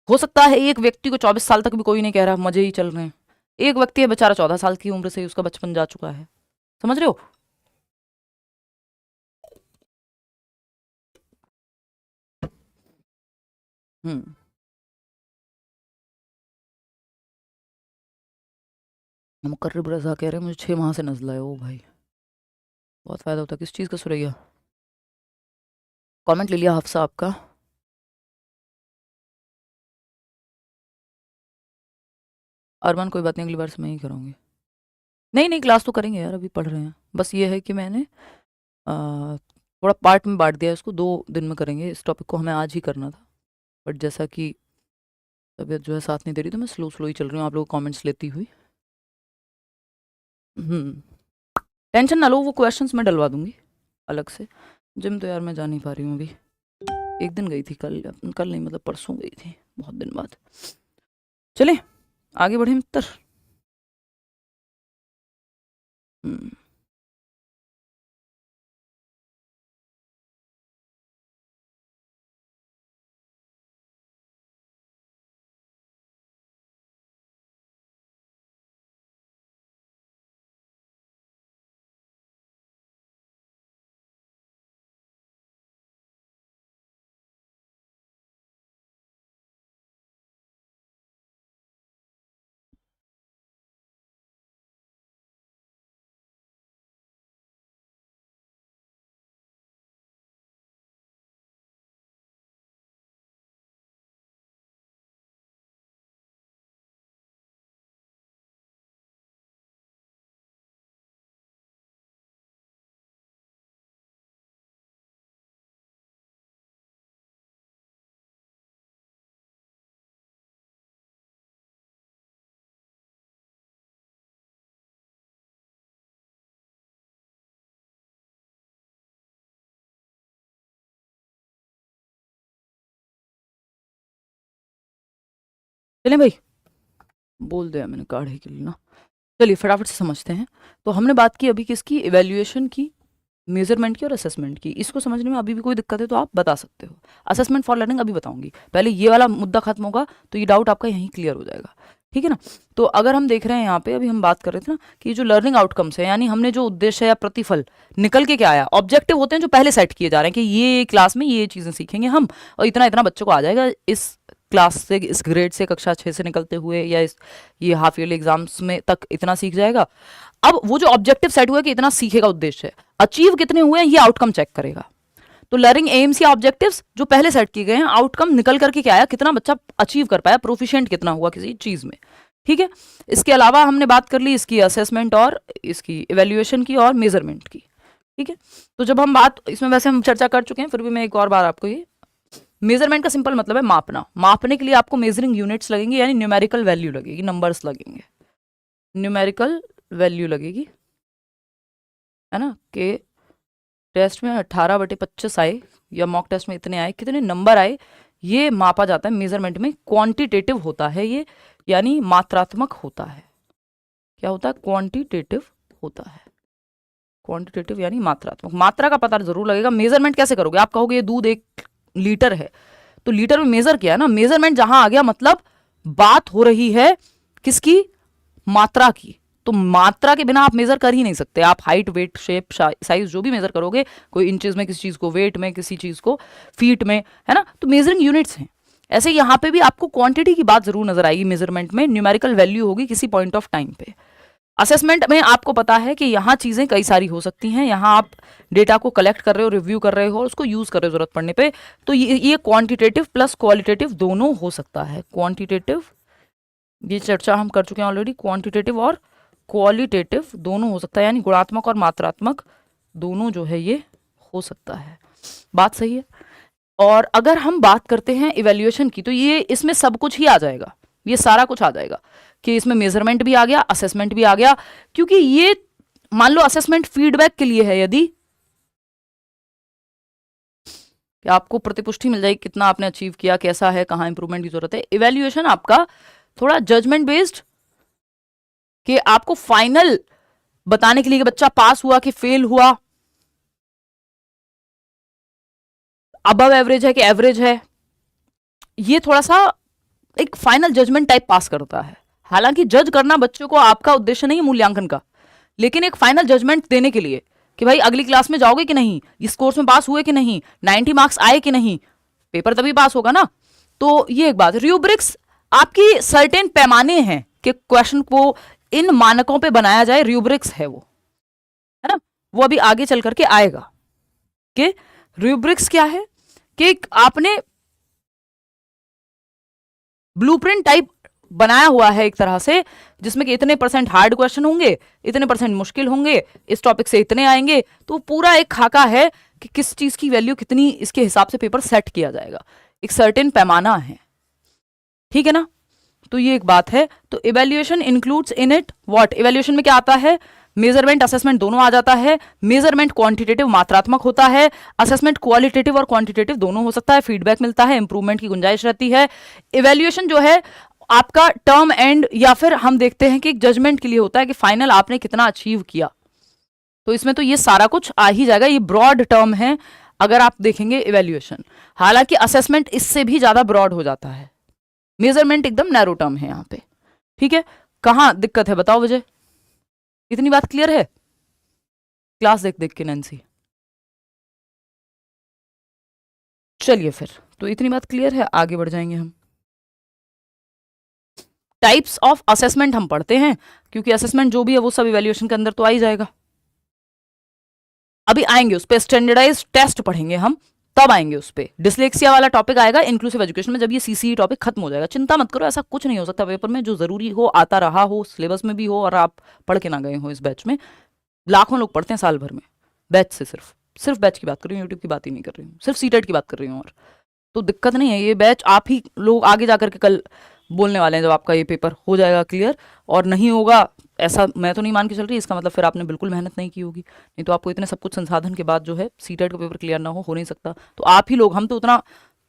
हो सकता है एक व्यक्ति को 24 साल तक भी कोई नहीं कह रहा, मजे ही चल रहे हैं, एक व्यक्ति है बेचारा 14 साल की उम्र से ही उसका बचपन जा चुका है, समझ रहे हो। हम्म मुकर्रब रजा कह रहे हैं मुझे 6 माह से नज़ला है। ओ भाई बहुत फ़ायदा होता है। किस चीज़ का सुरैया? कमेंट ले लिया हफ्सा आपका। अरमान कोई बात नहीं, अगली बार से मैं ही करूँगी। नहीं नहीं क्लास तो करेंगे यार, अभी पढ़ रहे हैं। बस ये है कि मैंने थोड़ा पार्ट में बांट दिया है इसको, 2 दिन में करेंगे। इस टॉपिक को हमें आज ही करना था, बट जैसा कि तबीयत जो है साथ नहीं दे रही, तो मैं स्लो स्लो ही चल रही हूँ आप लोग कमेंट्स लेती हुई। टेंशन ना लो, वो क्वेश्चंस मैं डलवा दूंगी अलग से। जिम तो यार मैं जा नहीं पा रही हूँ अभी। एक दिन गई थी, कल नहीं मतलब परसों गई थी, बहुत दिन बाद। चले आगे बढ़े मित्र। हम्म चलें भाई, बोल दिया मैंने काढ़े के लिए ना। चलिए फटाफट से समझते हैं। तो हमने बात की अभी किसकी? इवैल्यूएशन की, मेजरमेंट की और असेसमेंट की। इसको समझने में अभी भी कोई दिक्कत है तो आप बता सकते हो। असेसमेंट फॉर लर्निंग अभी बताऊंगी, पहले ये वाला मुद्दा खत्म होगा तो ये डाउट आपका यहीं क्लियर हो जाएगा, ठीक है ना। तो अगर हम देख रहे हैं यहाँ पे, अभी हम बात कर रहे थे ना कि जो लर्निंग आउटकम्स है, यानी हमने जो उद्देश्य या प्रतिफल निकल के क्या आया, ऑब्जेक्टिव होते हैं जो पहले सेट किए जा रहे हैं कि ये क्लास में ये चीज़ें सीखेंगे हम, और इतना इतना बच्चों को आ जाएगा इस क्लास से, इस ग्रेड से, कक्षा 6 से निकलते हुए, या इस ये हाफ ईयरली एग्जाम्स में तक इतना सीख जाएगा। अब वो जो ऑब्जेक्टिव सेट हुआ कि इतना सीखेगा, उद्देश्य है, अचीव कितने हुए हैं ये आउटकम चेक करेगा। तो लर्निंग एम्स या ऑब्जेक्टिव्स जो पहले सेट किए गए हैं, आउटकम निकल करके क्या आया, कितना बच्चा अचीव कर पाया, प्रोफिशिएंट कितना हुआ किसी चीज में, ठीक है। इसके अलावा हमने बात कर ली इसकी असेसमेंट और इसकी इवेल्युएशन की और मेजरमेंट की, ठीक है। तो जब हम बात इसमें वैसे हम चर्चा कर चुके हैं, फिर भी मैं एक और बार आपको ये, मेजरमेंट का सिंपल मतलब है मापना। मापने के लिए आपको मेजरिंग यूनिट्स लगेंगे, यानी न्यूमेरिकल वैल्यू लगेगी, नंबर्स लगेंगे, न्यूमेरिकल वैल्यू लगेगी, है ना। कि टेस्ट में 18/25 आए या मॉक टेस्ट में इतने आए, कितने नंबर आए, ये मापा जाता है मेजरमेंट में। क्वांटिटेटिव होता है ये, यानी मात्रात्मक होता है। क्या होता है? क्वांटिटेटिव होता है। क्वांटिटेटिव यानी मात्रात्मक। मात्रा का पता जरूर लगेगा। मेजरमेंट कैसे करोगे? आप कहोगे ये दूध 1 लीटर है, तो लीटर में मेजर किया ना, मेजरमेंट जहां आ गया मतलब बात हो रही है किसकी? मात्रा की। तो मात्रा के बिना आप मेजर कर ही नहीं सकते। आप हाइट, वेट, शेप, साइज जो भी मेजर करोगे, कोई इंचेस में किसी चीज को, वेट में किसी चीज को, फीट में, है ना, तो मेजरिंग यूनिट्स हैं। ऐसे यहाँ पे भी आपको क्वांटिटी की बात जरूर नजर आएगी मेजरमेंट में, न्यूमेरिकल वैल्यू होगी किसी पॉइंट ऑफ टाइम पे। असेसमेंट में आपको पता है कि यहाँ चीजें कई सारी हो सकती हैं, यहाँ आप डेटा को कलेक्ट कर रहे हो, रिव्यू कर रहे हो और उसको यूज कर रहे हो जरूरत पड़ने पे। तो ये क्वांटिटेटिव प्लस क्वालिटेटिव दोनों हो सकता है। क्वांटिटेटिव, ये चर्चा हम कर चुके हैं ऑलरेडी, क्वांटिटेटिव और क्वालिटेटिव दोनों हो सकता है, यानी गुणात्मक और मात्रात्मक दोनों जो है ये हो सकता है। बात सही है। और अगर हम बात करते हैं इवैल्यूएशन की, तो ये इसमें सब कुछ ही आ जाएगा, ये सारा कुछ आ जाएगा कि इसमें मेजरमेंट भी आ गया, असेसमेंट भी आ गया। क्योंकि ये मान लो असेसमेंट फीडबैक के लिए है, यदि कि आपको प्रतिपुष्टि मिल जाएगी कितना आपने अचीव किया, कैसा है, कहाँ इंप्रूवमेंट की जरूरत है। इवैल्यूएशन आपका थोड़ा जजमेंट बेस्ड, कि आपको फाइनल बताने के लिए कि बच्चा पास हुआ कि फेल हुआ, अबव एवरेज है कि एवरेज है, ये थोड़ा सा एक फाइनल जजमेंट टाइप पास करता है। हालांकि जज करना बच्चों को आपका उद्देश्य नहीं है मूल्यांकन का, लेकिन एक फाइनल जजमेंट देने के लिए कि भाई अगली क्लास में जाओगे कि नहीं, इस कोर्स में पास हुए कि नहीं, 90 मार्क्स आए कि नहीं, पेपर तभी पास होगा ना। तो ये एक बात। रूब्रिक्स आपकी सर्टेन पैमाने हैं कि क्वेश्चन को इन मानकों पे बनाया जाए, रूब्रिक्स है वो, है ना। वो अभी आगे चल करके आएगा कि रूब्रिक्स क्या है, कि आपने ब्लूप्रिंट टाइप बनाया हुआ है एक तरह से, जिसमें कि इतने % हार्ड क्वेश्चन होंगे, इतने % मुश्किल होंगे, इस टॉपिक से इतने आएंगे, तो पूरा एक खाका है कि किस चीज की वैल्यू कितनी, इसके हिसाब से पेपर सेट किया जाएगा, एक सर्टेन पैमाना है, ठीक है ना। तो ये एक बात है। तो evaluation includes in it what, evaluation में क्या आता है, मेजरमेंट असेसमेंट दोनों आ जाता है। मेजरमेंट क्वांटिटेटिव मात्रात्मक होता है, असेसमेंट क्वालिटेटिव और क्वांटिटेटिव दोनों हो सकता है, फीडबैक मिलता है, इंप्रूवमेंट की गुंजाइश रहती है। इवेल्युएशन जो है आपका टर्म एंड, या फिर हम देखते हैं कि एक जजमेंट के लिए होता है कि फाइनल आपने कितना अचीव किया, तो इसमें तो ये सारा कुछ आ ही जाएगा, ये ब्रॉड टर्म है अगर आप देखेंगे इवेल्युएशन। हालांकि असेसमेंट इससे भी ज्यादा ब्रॉड हो जाता है, मेजरमेंट एकदम नैरो टर्म है यहाँ पे, ठीक है। कहां दिक्कत है बताओ विजय, इतनी बात क्लियर है, क्लास देख देख के नैन्सी, चलिए फिर तो इतनी बात क्लियर है, आगे बढ़ जाएंगे हम। टाइप्स ऑफ असेसमेंट हम पढ़ते हैं, क्योंकि असेसमेंट जो भी है वो सब इवैल्यूएशन के अंदर तो आ ही जाएगा। अभी आएंगे उस पर, स्टैंडर्डाइज टेस्ट पढ़ेंगे हम, तब आएंगे उस पर। डिसलेक्सिया वाला टॉपिक आएगा इंक्लूसिव एजुकेशन में, जब ये सीसीई टॉपिक खत्म हो जाएगा। चिंता मत करो, ऐसा कुछ नहीं हो सकता पेपर में जो जरूरी हो, आता रहा हो, सिलेबस में भी हो और आप पढ़ के ना गए हो। इस बैच में लाखों लोग पढ़ते हैं साल भर में, बैच से सिर्फ बैच की बात कर रही हूँ, यूट्यूब की बात ही नहीं कर रही हूँ, सिर्फ सीटेट की बात कर रही हूँ। और तो दिक्कत नहीं है, ये बैच आप ही लोग आगे जाकर के कल बोलने वाले हैं जब आपका ये पेपर हो जाएगा क्लियर, और नहीं होगा ऐसा मैं तो नहीं मान के चल रही, इसका मतलब फिर आपने बिल्कुल मेहनत नहीं की होगी, नहीं तो आपको इतने सब कुछ संसाधन के बाद जो है सीटेट का पेपर क्लियर ना हो नहीं सकता। तो आप ही लोग, हम तो उतना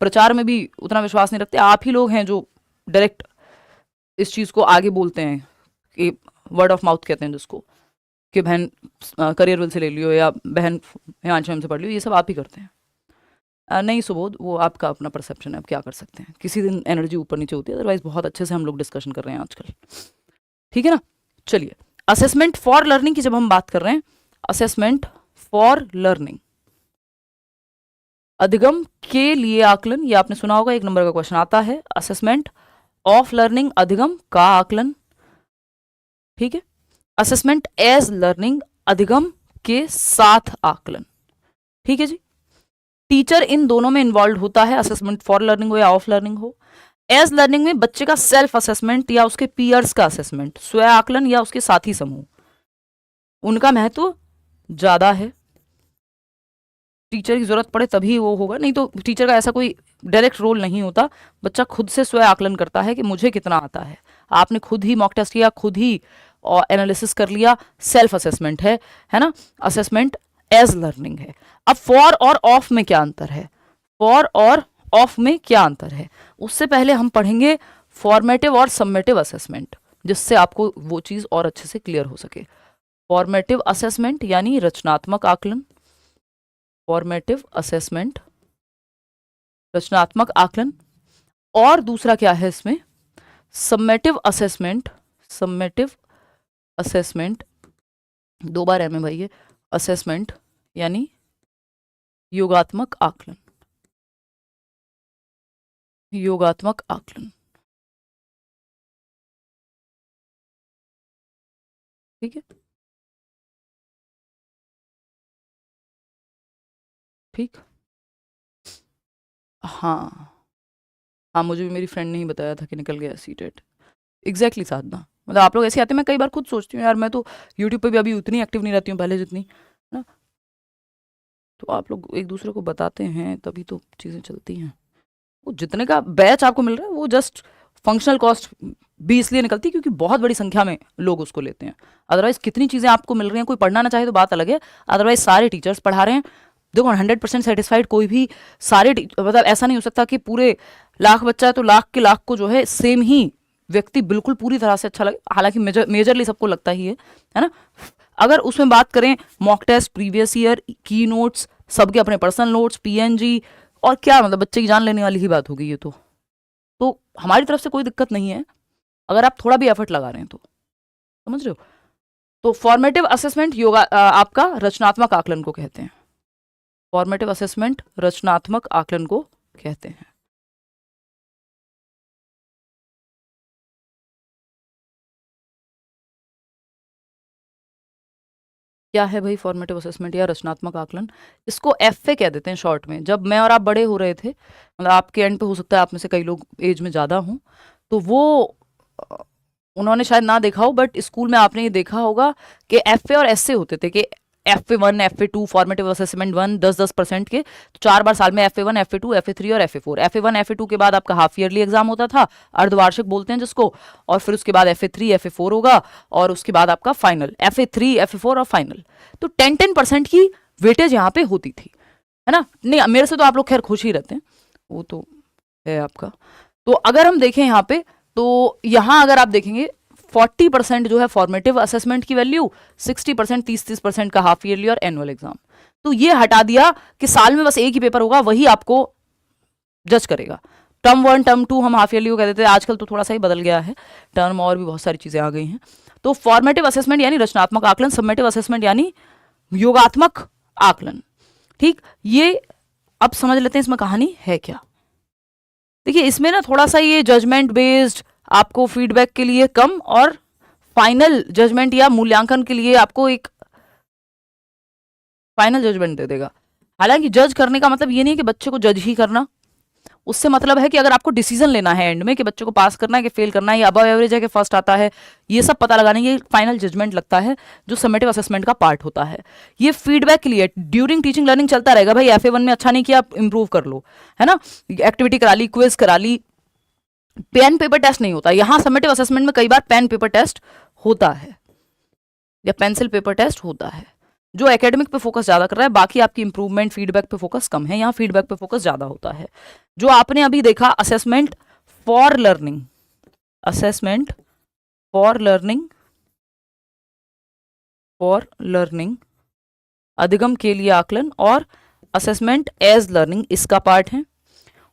प्रचार में भी उतना विश्वास नहीं रखते, आप ही लोग हैं जो डायरेक्ट इस चीज़ को आगे बोलते हैं, कि वर्ड ऑफ माउथ कहते हैं जिसको, कि बहन करियर विल से ले लियो, या बहन हिमांशु मैम से पढ़ लियो, ये सब आप ही करते हैं। नहीं सुबोध, वो आपका अपना परसेप्शन है, आप क्या कर सकते हैं, किसी दिन एनर्जी ऊपर नीचे होती है, अदरवाइज बहुत अच्छे से हम लोग डिस्कशन कर रहे हैं आजकल, ठीक है ना। चलिए, असेसमेंट फॉर लर्निंग की जब हम बात कर रहे हैं, असेसमेंट फॉर लर्निंग, अधिगम के लिए आकलन, ये आपने सुना होगा, 1 नंबर का क्वेश्चन आता है। असेसमेंट ऑफ लर्निंग, अधिगम का आकलन, ठीक है। असेसमेंट एज लर्निंग, अधिगम के साथ आकलन, ठीक है जी। टीचर इन दोनों में इन्वॉल्व होता है, असेसमेंट फॉर लर्निंग हो या ऑफ लर्निंग हो। एज लर्निंग में बच्चे का सेल्फ असेसमेंट या उसके पीयर्स का असेसमेंट, स्वयं आकलन या उसके साथी समूह, उनका महत्व ज्यादा है। टीचर की जरूरत पड़े तभी वो होगा, नहीं तो टीचर का ऐसा कोई डायरेक्ट रोल नहीं होता, बच्चा खुद से स्वयं आकलन करता है कि मुझे कितना आता है। आपने खुद ही मॉक टेस्ट किया, खुद ही एनालिसिस कर लिया, सेल्फ असेसमेंट है ना। असेसमेंट एज लर्निंग है। अब फॉर और ऑफ में क्या अंतर है, फॉर और ऑफ में क्या अंतर है, उससे पहले हम पढ़ेंगे फॉर्मेटिव और सबमेटिव असेसमेंट, जिससे आपको वो चीज और अच्छे से क्लियर हो सके। फॉर्मेटिव असेसमेंट यानी रचनात्मक आकलन, फॉर्मेटिव असेसमेंट रचनात्मक आकलन, और दूसरा क्या है इसमें, सबमेटिव असेसमेंट। सबमेटिव असेसमेंट 2 बार है भाई, ये असेसमेंट यानी योगात्मक आकलन, योगात्मक आकलन, ठीक है, ठीक। हाँ हाँ, मुझे भी मेरी फ्रेंड ने ही बताया था कि निकल गया सीटेट, एग्जैक्टली साधना, मतलब आप लोग ऐसे आते हैं, मैं कई बार खुद सोचती हूँ यार, मैं तो यूट्यूब पे भी अभी उतनी एक्टिव नहीं रहती हूँ पहले जितनी, है ना। तो आप लोग एक दूसरे को बताते हैं तभी तो चीज़ें चलती हैं। वो जितने का बैच आपको मिल रहा है वो जस्ट फंक्शनल कॉस्ट भी इसलिए निकलती है क्योंकि बहुत बड़ी संख्या में लोग उसको लेते हैं। अदरवाइज कितनी चीज़ें आपको मिल रही हैं, कोई पढ़ना ना चाहे तो बात अलग है, अदरवाइज सारे टीचर्स पढ़ा रहे हैं। देखो 100% सेटिस्फाइड कोई भी, सारे मतलब ऐसा नहीं हो सकता कि पूरे लाख बच्चा है तो लाख के लाख को जो है सेम ही व्यक्ति बिल्कुल पूरी तरह से अच्छा लगे, हालांकि मेजरली सबको लगता ही है ना। अगर उसमें बात करें मॉक टेस्ट, प्रीवियस ईयर, की नोट्स, सबके अपने पर्सनल नोट्स, पीएनजी, और क्या मतलब बच्चे की जान लेने वाली ही बात होगी ये तो हमारी तरफ से कोई दिक्कत नहीं है अगर आप थोड़ा भी एफर्ट लगा रहे हैं तो, समझ रहे हो। तो फॉर्मेटिव असेसमेंट योगा आपका रचनात्मक आकलन को कहते हैं, फॉर्मेटिव असेसमेंट रचनात्मक आकलन को कहते हैं। क्या है भाई फॉर्मेटिव असेसमेंट या रचनात्मक आकलन? इसको एफए कह देते हैं शॉर्ट में। जब मैं और आप बड़े हो रहे थे, मतलब आपके एंड पे हो सकता है आप में से कई लोग एज में ज़्यादा हों, तो वो अ, उन्होंने शायद ना देखा हो, बट स्कूल में आपने ये देखा होगा कि एफए और एसए होते थे कि FA1 FA2 फॉर्मेटिव असेसमेंट 1 10% के, तो 4 बार साल में FA1 FA2 FA3 और FA4। FA1 FA2 के बाद आपका हाफ ईयरली एग्जाम होता था, अर्धवार्षिक बोलते हैं जिसको, और फिर उसके बाद FA3 FA4 होगा, और उसके बाद आपका फाइनल FA3 FA4 और फाइनल। तो 10% की वेटेज यहाँ पे होती थी, है ना। नहीं, मेरे से तो आप लोग खैर खुश ही रहते हैं, वो तो है आपका। तो अगर हम देखें यहाँ पे, तो यहाँ अगर आप देखेंगे 40% जो है फॉर्मेटिव असेसमेंट की वैल्यू, 60% 30% का हाफ ईयरली और एनुअल एग्जाम। तो ये हटा दिया कि साल में बस एक ही पेपर होगा, वही आपको जज करेगा। टर्म 1 टर्म 2 हम हाफ ईयरली को कहते थे, आजकल तो थोड़ा सा ही बदल गया है, टर्म और भी बहुत सारी चीजें आ गई हैं। तो फॉर्मेटिव असेसमेंट यानी रचनात्मक आकलन, सबमेटिव असेसमेंट यानी योगात्मक आकलन। ठीक, ये अब समझ लेते हैं इसमें कहानी है क्या। देखिए इसमें ना थोड़ा सा ये जजमेंट बेस्ड आपको फीडबैक के लिए कम, और फाइनल जजमेंट या मूल्यांकन के लिए आपको एक फाइनल जजमेंट दे देगा। हालांकि जज करने का मतलब ये नहीं है कि बच्चे को जज ही करना, उससे मतलब है कि अगर आपको डिसीजन लेना है एंड में कि बच्चे को पास करना है कि फेल करना है, या अबव एवरेज है कि फर्स्ट आता है, ये सब पता लगाने ये फाइनल जजमेंट लगता है, जो समेटिव असेसमेंट का पार्ट होता है। ये फीडबैक के लिए ड्यूरिंग टीचिंग लर्निंग चलता रहेगा भाई। FA1 में अच्छा नहीं किया, इंप्रूव कर लो, है ना, एक्टिविटी करा ली, क्विज करा ली। पेन पेपर टेस्ट नहीं होता यहाँ समेटिव असेसमेंट में, कई बार पेन पेपर टेस्ट होता है या पेंसिल पेपर टेस्ट होता है, जो एकेडमिक पे फोकस ज्यादा कर रहा है, बाकी आपकी इंप्रूवमेंट फीडबैक पे फोकस कम है। यहाँ फीडबैक पे फोकस ज्यादा होता है। जो आपने अभी देखा assessment for learning, assessment for learning, for learning, अधिगम के लिए आकलन, और असेसमेंट एज लर्निंग इसका पार्ट है।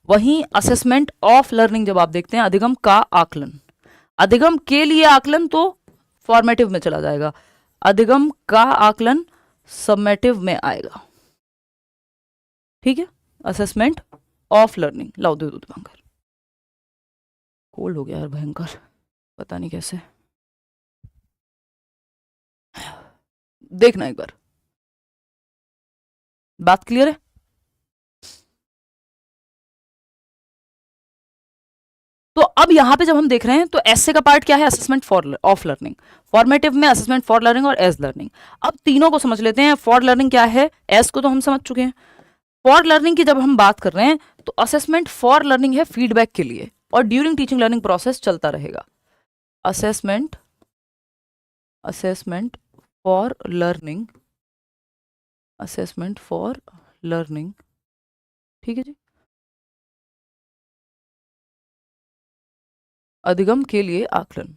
वहीं असेसमेंट ऑफ लर्निंग जब आप देखते हैं, अधिगम का आकलन, अधिगम के लिए आकलन तो फॉर्मेटिव में चला जाएगा, अधिगम का आकलन सबमेटिव में आएगा। ठीक है, असेसमेंट ऑफ लर्निंग। लाओ दे दो दीपांकर, कोल्ड हो गया यार भयंकर, पता नहीं कैसे, देखना एक बार, बात क्लियर है। तो अब यहां पे जब हम देख रहे हैं तो एसए का पार्ट क्या है, assessment for of learning, formative में असेसमेंट फॉर लर्निंग और एज लर्निंग। अब तीनों को समझ लेते हैं। फॉर लर्निंग क्या है, एज को तो हम समझ चुके हैं। फॉर लर्निंग की जब हम बात कर रहे हैं तो असेसमेंट फॉर लर्निंग है फीडबैक के लिए, और ड्यूरिंग टीचिंग लर्निंग प्रोसेस चलता रहेगा। Assessment, assessment for learning, assessment for learning, ठीक है जी। अधिगम के लिए आकलन,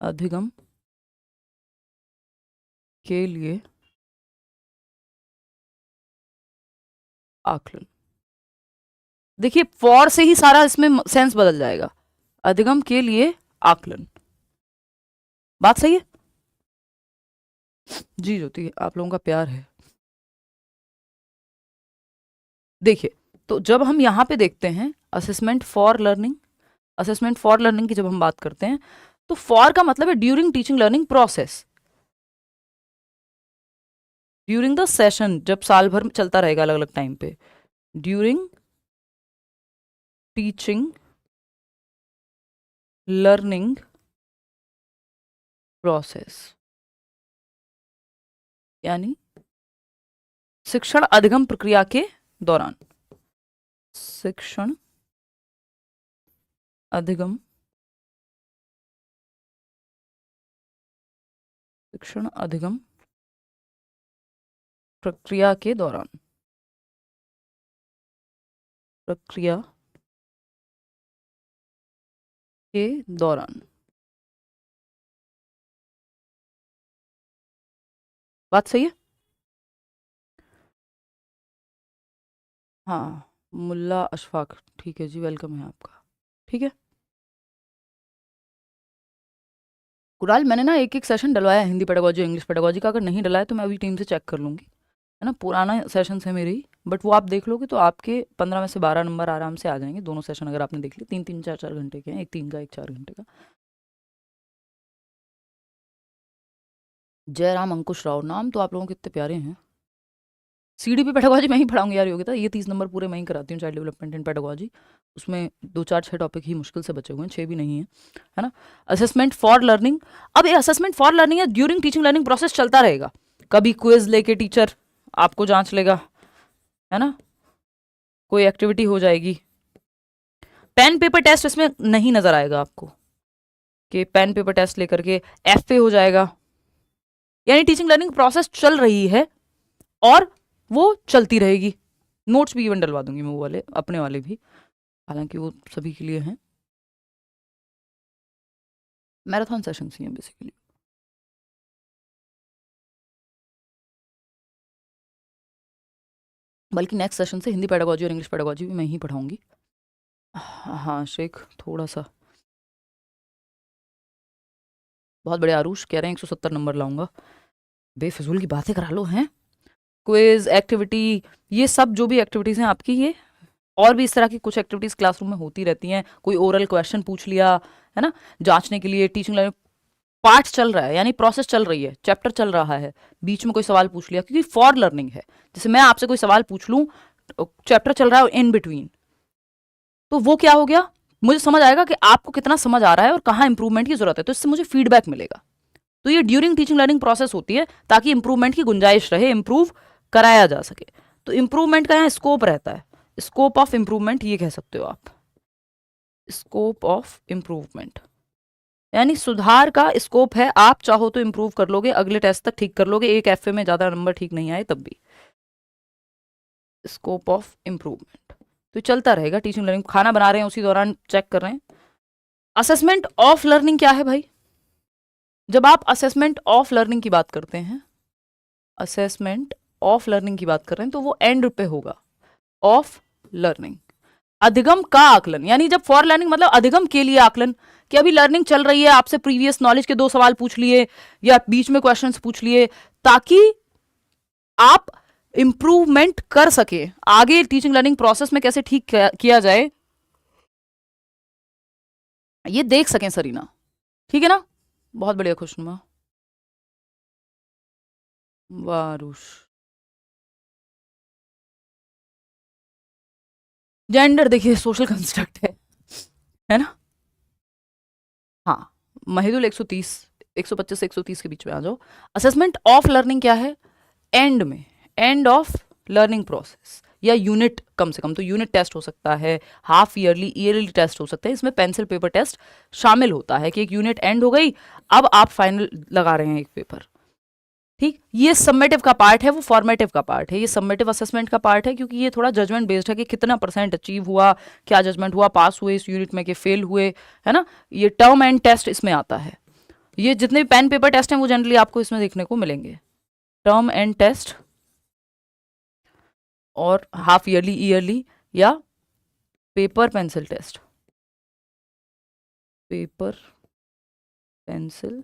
अधिगम के लिए आकलन। देखिए फॉर से ही सारा इसमें सेंस बदल जाएगा। अधिगम के लिए आकलन, बात सही है जी ज्योति, आप लोगों का प्यार है। देखिए तो जब हम यहां पे देखते हैं assessment for learning, assessment for learning की जब हम बात करते हैं तो फॉर का मतलब है during teaching learning process, during the session, जब साल भर चलता रहेगा अलग अलग टाइम पे, ड्यूरिंग टीचिंग लर्निंग प्रोसेस, यानी शिक्षण अधिगम प्रक्रिया के दौरान, शिक्षण अधिगम, शिक्षण अधिगम प्रक्रिया के दौरान, प्रक्रिया के दौरान, बात सही है। हाँ मुल्ला अशफाक, ठीक है जी, वेलकम है आपका। ठीक है कुराल, मैंने ना एक एक सेशन डलवाया है, हिंदी पेडागोजी इंग्लिश पेडागोजी का। अगर नहीं डलाया तो मैं अभी टीम से चेक कर लूंगी, है ना। पुराना सेशन है मेरे ही, बट वो आप देख लोगे तो आपके 15 में से 12 नंबर आराम से आ जाएंगे। दोनों सेशन अगर आपने देख लिए, 3 3 4 4 घंटे के हैं, एक 3 का एक 4 घंटे का। जयराम अंकुश राव, नाम तो आप लोगों के इतने प्यारे हैं। सीडीपी पेडागोजी मैं ही पढ़ाऊंगी यार योग्यता, ये 30 नंबर पूरे मैं ही कराती हूँ, चाइल्ड डेवलपमेंट इन पेडागोजी। उसमें 2 4 6 टॉपिक ही मुश्किल से बचे हुए हैं, 6 भी नहीं है ना। असेसमेंट फॉर लर्निंग, अब ये असेसमेंट फॉर लर्निंग है ड्यूरिंग टीचिंग लर्निंग प्रोसेस चलता रहेगा। कभी क्विज लेके टीचर आपको जांच लेगा, है ना, कोई एक्टिविटी हो जाएगी। पेन पेपर टेस्ट इसमें नहीं नजर आएगा आपको कि पेन पेपर टेस्ट लेकर के एफए हो जाएगा। यानी टीचिंग लर्निंग प्रोसेस चल रही है और वो चलती रहेगी। नोट्स भी इवन डलवा दूंगी मैं, वो वाले अपने वाले भी, हालांकि वो सभी के लिए हैं। मैराथन सेशन ही हैं बेसिकली। बल्कि नेक्स्ट सेशन से हिंदी पेडागोजी और इंग्लिश पेडागोजी भी मैं ही पढ़ाऊंगी। हाँ शेख, थोड़ा सा बहुत बड़े आरुष कह रहे हैं 170 नंबर लाऊंगा। बेफिजूल की बातें करा लो हैं। क्विज एक्टिविटी, ये सब जो भी एक्टिविटीज़ हैं आपकी, ये और भी इस तरह की कुछ एक्टिविटीज़ क्लासरूम में होती रहती हैं। कोई ओरल क्वेश्चन पूछ लिया, है ना, जांचने के लिए। टीचिंग लाइन पार्ट चल रहा है, यानी प्रोसेस चल रही है, चैप्टर चल रहा है, बीच में कोई सवाल पूछ लिया, क्योंकि फॉर लर्निंग है। जैसे मैं आपसे कोई सवाल पूछ लूँ, चैप्टर चल रहा है इन बिटवीन, तो वो क्या हो गया, मुझे समझ आएगा कि आपको कितना समझ आ रहा है और कहाँ इंप्रूवमेंट की जरूरत है, तो इससे मुझे फीडबैक मिलेगा। तो ये ड्यूरिंग टीचिंग लर्निंग प्रोसेस होती है ताकि इंप्रूवमेंट की गुंजाइश रहे, इंप्रूव कराया जा सके। तो इंप्रूवमेंट का यहाँ स्कोप रहता है, स्कोप ऑफ इंप्रूवमेंट ये कह सकते हो आप, स्कोप ऑफ इंप्रूवमेंट यानी सुधार का स्कोप है। आप चाहो तो इंप्रूव कर लोगे, अगले टेस्ट तक ठीक कर लोगे, एक एफए में ज्यादा नंबर ठीक नहीं आए तब भी। स्कोप ऑफ इंप्रूवमेंट तो चलता रहेगा। टीचिंग लर्निंग खाना बना रहे हैं उसी दौरान चेक कर रहे हैं। असेसमेंट ऑफ लर्निंग क्या है भाई? जब आप असेसमेंट ऑफ लर्निंग की बात करते हैं, असेसमेंट ऑफ लर्निंग की बात कर रहे हैं, तो वो एंड पे होगा। ऑफ लर्निंग, अधिगम का आकलन, यानी जब फॉर लर्निंग मतलब अधिगम के लिए आकलन, कि अभी लर्निंग चल रही है, आपसे प्रीवियस नॉलेज के 2 सवाल पूछ लिए या बीच में क्वेश्चंस पूछ लिए, ताकि आप इंप्रूवमेंट कर सके, आगे टीचिंग लर्निंग प्रोसेस में कैसे ठीक किया जाए ये देख सकें सरीना। ठीक है ना, बहुत बढ़िया, खुशनुमा, वारुष। जेंडर देखिए सोशल कंस्ट्रक्ट है ना। हाँ, महिदुल 130, 125 से 130 के बीच में आ जाओ। असेसमेंट ऑफ लर्निंग क्या है? एंड में, एंड ऑफ लर्निंग प्रोसेस या यूनिट, कम से कम तो यूनिट टेस्ट हो सकता है, हाफ ईयरली, ईयरली टेस्ट हो सकते हैं। इसमें पेंसिल पेपर टेस्ट शामिल होता है कि एक यूनिट एंड हो गई, अब आप फाइनल लगा रहे हैं एक पेपर। ठीक, ये सबमेटिव का पार्ट है, वो फॉर्मेटिव का पार्ट है। ये सबमेटिव असेसमेंट का पार्ट है क्योंकि ये थोड़ा जजमेंट बेस्ड है कि कितना % अचीव हुआ, क्या जजमेंट हुआ, पास हुए इस यूनिट में कि फेल हुए, है ना। ये टर्म एंड टेस्ट इसमें आता है। ये जितने भी पेन पेपर टेस्ट हैं वो जनरली आपको इसमें देखने को मिलेंगे, टर्म एंड टेस्ट और हाफ ईयरली, ईयरली या paper pencil test, paper pencil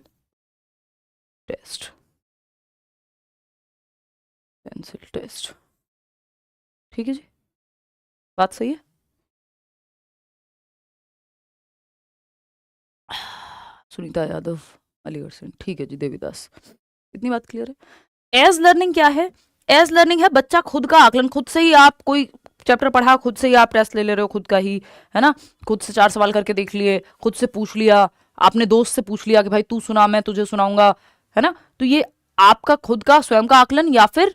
test, pencil test. ठीक है जी, बात सही है। सुनीता यादव अलीगढ़ से, ठीक है जी। देवीदास, इतनी बात क्लियर है। एज लर्निंग क्या है? एज लर्निंग है बच्चा खुद का आकलन, खुद से ही आप कोई चैप्टर पढ़ा, खुद से ही आप टेस्ट ले रहे हो, खुद का ही, है ना। खुद से 4 सवाल करके देख लिए, खुद से पूछ लिया, आपने दोस्त से पूछ लिया कि भाई तू सुना मैं तुझे सुनाऊंगा, है ना। तो ये आपका खुद का स्वयं का आकलन, या फिर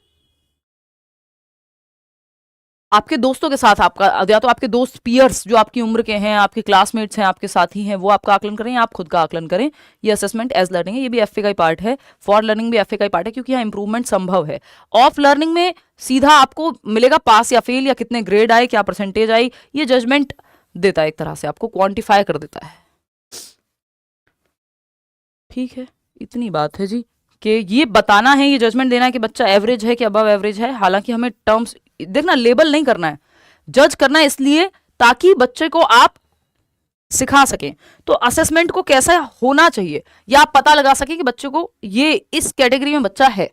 आपके दोस्तों के साथ आपका, या तो आपके दोस्त पीयर्स जो आपकी उम्र के हैं, आपके क्लासमेट्स हैं, आपके साथी हैं, वो आपका आकलन करें, आप खुद का आकलन करें। ये असेसमेंट एज लर्निंग है, ये भी एफए का ही पार्ट है। फॉर लर्निंग भी एफए का ही पार्ट है क्योंकि यहाँ इंप्रूवमेंट संभव है। ऑफ लर्निंग में सीधा आपको मिलेगा पास या फेल, या कितने ग्रेड आए, क्या % आई, ये जजमेंट देता है, एक तरह से आपको क्वांटिफाई कर देता है। ठीक है, इतनी बात है जी, कि ये बताना है, ये जजमेंट देना है कि बच्चा एवरेज है कि अबव एवरेज है। हालांकि हमें टर्म्स देखना, लेबल नहीं करना है, जज करना है, इसलिए ताकि बच्चे को आप सिखा सकें। तो असेसमेंट को कैसा होना चाहिए या आप पता लगा सके कि बच्चे को ये इस कैटेगरी में बच्चा है।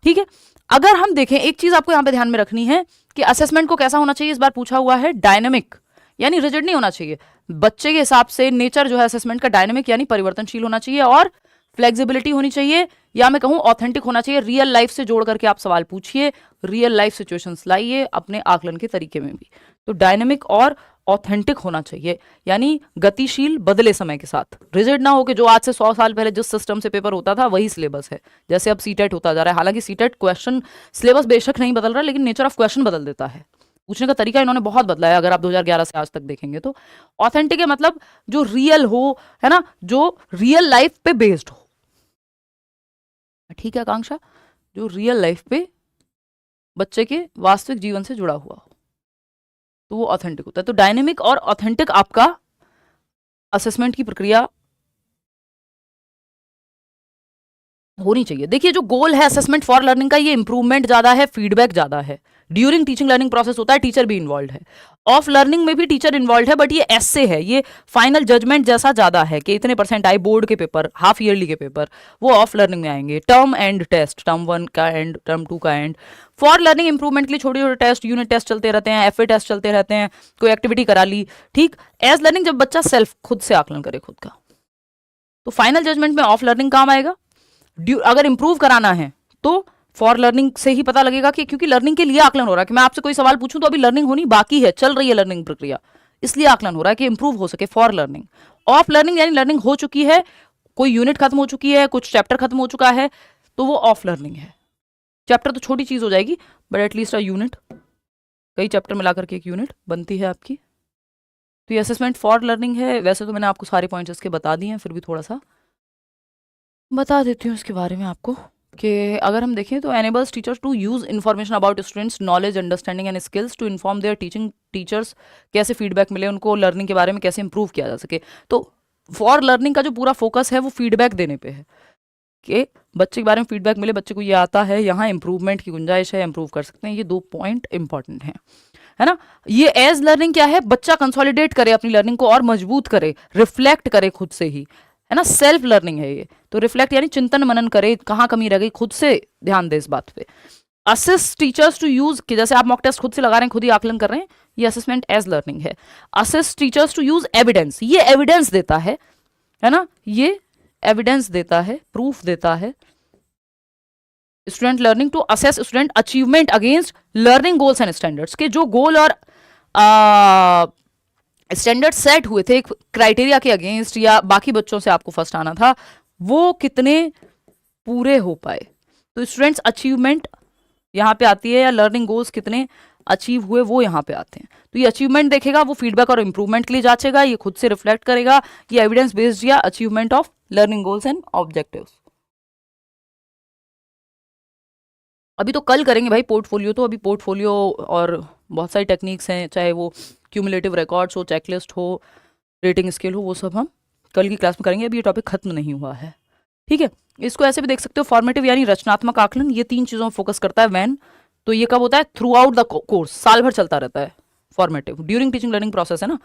ठीक है, अगर हम देखें, एक चीज आपको यहां पे ध्यान में रखनी है कि असेसमेंट को कैसा होना चाहिए, इस बार पूछा हुआ है डायनेमिक, यानी रिजिड नहीं होना चाहिए। बच्चे के हिसाब से नेचर जो है असेसमेंट का डायनेमिक यानी परिवर्तनशील होना चाहिए, और फ्लेक्सिबिलिटी होनी चाहिए, या मैं कहूँ ऑथेंटिक होना चाहिए। रियल लाइफ से जोड़ करके आप सवाल पूछिए, रियल लाइफ सिचुएशंस लाइए अपने आकलन के तरीके में भी। तो डायनेमिक और ऑथेंटिक होना चाहिए, यानी गतिशील, बदले समय के साथ। रिजिड ना हो कि जो आज से 100 साल पहले जिस सिस्टम से पेपर होता था वही सिलेबस है, जैसे अब सीटेट होता जा रहा है। हालांकि सीटेट क्वेश्चन सिलेबस बेशक नहीं बदल रहा, लेकिन नेचर ऑफ क्वेश्चन बदल देता है, पूछने का तरीका इन्होंने बहुत बदला है अगर आप 2011 से आज तक देखेंगे तो। ऑथेंटिक है मतलब जो रियल हो, है ना, जो रियल लाइफ पे बेस्ड हो। ठीक है आकांक्षा, जो रियल लाइफ पे बच्चे के वास्तविक जीवन से जुड़ा हुआ हो, तो वो ऑथेंटिक होता है। तो डायनेमिक और ऑथेंटिक आपका असेसमेंट की प्रक्रिया होनी चाहिए। देखिए जो गोल है असेसमेंट फॉर लर्निंग का, ये इंप्रूवमेंट ज्यादा है, फीडबैक ज्यादा है। ड्यूरिंग टीचिंग लर्निंग प्रोसेस होता है, टीचर भी इन्वॉल्व है। ऑफ लर्निंग में भी टीचर इन्वॉल्व है, बट ये ऐसे है, ये फाइनल जजमेंट जैसा ज्यादा है कि इतने % आए बोर्ड के पेपर, हाफ ईयरली के पेपर, वो ऑफ लर्निंग में आएंगे। टर्म एंड टेस्ट, टर्म 1 का एंड, टर्म 2 का एंड। फॉर लर्निंग इंप्रूवमेंट के लिए छोटे छोटे टेस्ट, यूनिट टेस्ट चलते रहते हैं, FA टेस्ट चलते रहते हैं, कोई एक्टिविटी करा ली, ठीक। एज लर्निंग जब बच्चा सेल्फ खुद से आकलन करे खुद का, तो फाइनल जजमेंट में ऑफ लर्निंग काम आएगा। अगर इंप्रूव कराना है तो फॉर लर्निंग से ही पता लगेगा कि, क्योंकि लर्निंग के लिए आकलन हो रहा है कि मैं आपसे कोई सवाल पूछूं तो अभी लर्निंग होनी बाकी है, चल रही है लर्निंग प्रक्रिया, इसलिए आकलन हो रहा है कि इंप्रूव हो सके, फॉर लर्निंग। ऑफ लर्निंग यानी लर्निंग हो चुकी है, कोई यूनिट खत्म हो चुकी है, कुछ चैप्टर खत्म हो चुका है, तो वो ऑफ लर्निंग है। चैप्टर तो छोटी चीज हो जाएगी, बट एटलीस्ट अ यूनिट, कई चैप्टर मिलाकर के एक यूनिट बनती है आपकी। तो ये असेसमेंट फॉर लर्निंग है। वैसे तो मैंने आपको सारे पॉइंट्स इसके बता दिए हैं, फिर भी थोड़ा सा बता देती हूँ इसके बारे में आपको कि अगर हम देखें तो enables teachers to use information about students knowledge, understanding and skills to inform their teaching teachers, कैसे फीडबैक मिले उनको, लर्निंग के बारे में कैसे इंप्रूव किया जा सके। तो फॉर लर्निंग का जो पूरा फोकस है वो फीडबैक देने पे है कि बच्चे के बारे में फीडबैक मिले, बच्चे को ये आता है, यहाँ इंप्रूवमेंट की गुंजाइश है, इंप्रूव कर सकते हैं। ये 2 पॉइंट इंपॉर्टेंट हैं, है ना। ये एज लर्निंग क्या है, बच्चा कंसोलिडेट करे अपनी लर्निंग को और मजबूत करे, रिफ्लेक्ट करे खुद से ही, है ना। सेल्फ लर्निंग है ये, तो रिफ्लेक्ट यानी चिंतन मनन करे, कहाँ कमी रह गई, खुद से ध्यान दे इस बात पे। असिस्ट टीचर्स टू यूज, कि जैसे आप मॉक टेस्ट खुद से लगा रहे हैं, खुद ही आकलन कर रहे हैं, ये असेसमेंट एज लर्निंग है। Assist teachers to use evidence, ये एविडेंस देता है ना, ये एविडेंस देता है, प्रूफ देता है student learning to assess student achievement against learning goals and standards, के जो गोल और स्टैंडर्ड सेट हुए थे क्राइटेरिया के अगेंस्ट, या बाकी बच्चों से आपको फर्स्ट आना था, वो कितने पूरे हो पाए। तो स्टूडेंट्स अचीवमेंट यहाँ पे आती है, या लर्निंग गोल्स कितने अचीव हुए वो यहाँ पे आते हैं। तो ये अचीवमेंट देखेगा, वो फीडबैक और इंप्रूवमेंट के लिए जांचेगा, ये खुद से रिफ्लेक्ट करेगा, ये एविडेंस बेस्ड या achievement of learning goals and objectives. अभी तो कल करेंगे भाई पोर्टफोलियो, तो अभी पोर्टफोलियो और बहुत सारी टेक्निक्स हैं, चाहे वो क्यूमुलेटिव रिकॉर्ड्स हो, चेकलिस्ट हो, रेटिंग स्केल हो, वो सब हम कल की क्लास में करेंगे। अभी ये टॉपिक खत्म नहीं हुआ है, ठीक है। इसको ऐसे भी देख सकते हो, फॉर्मेटिव यानी रचनात्मक आकलन, ये 3 चीज़ों में फोकस करता है वैन। तो ये कब होता है, थ्रू आउट द कोर्स, साल भर चलता रहता है। Formative during teaching learning process है ना।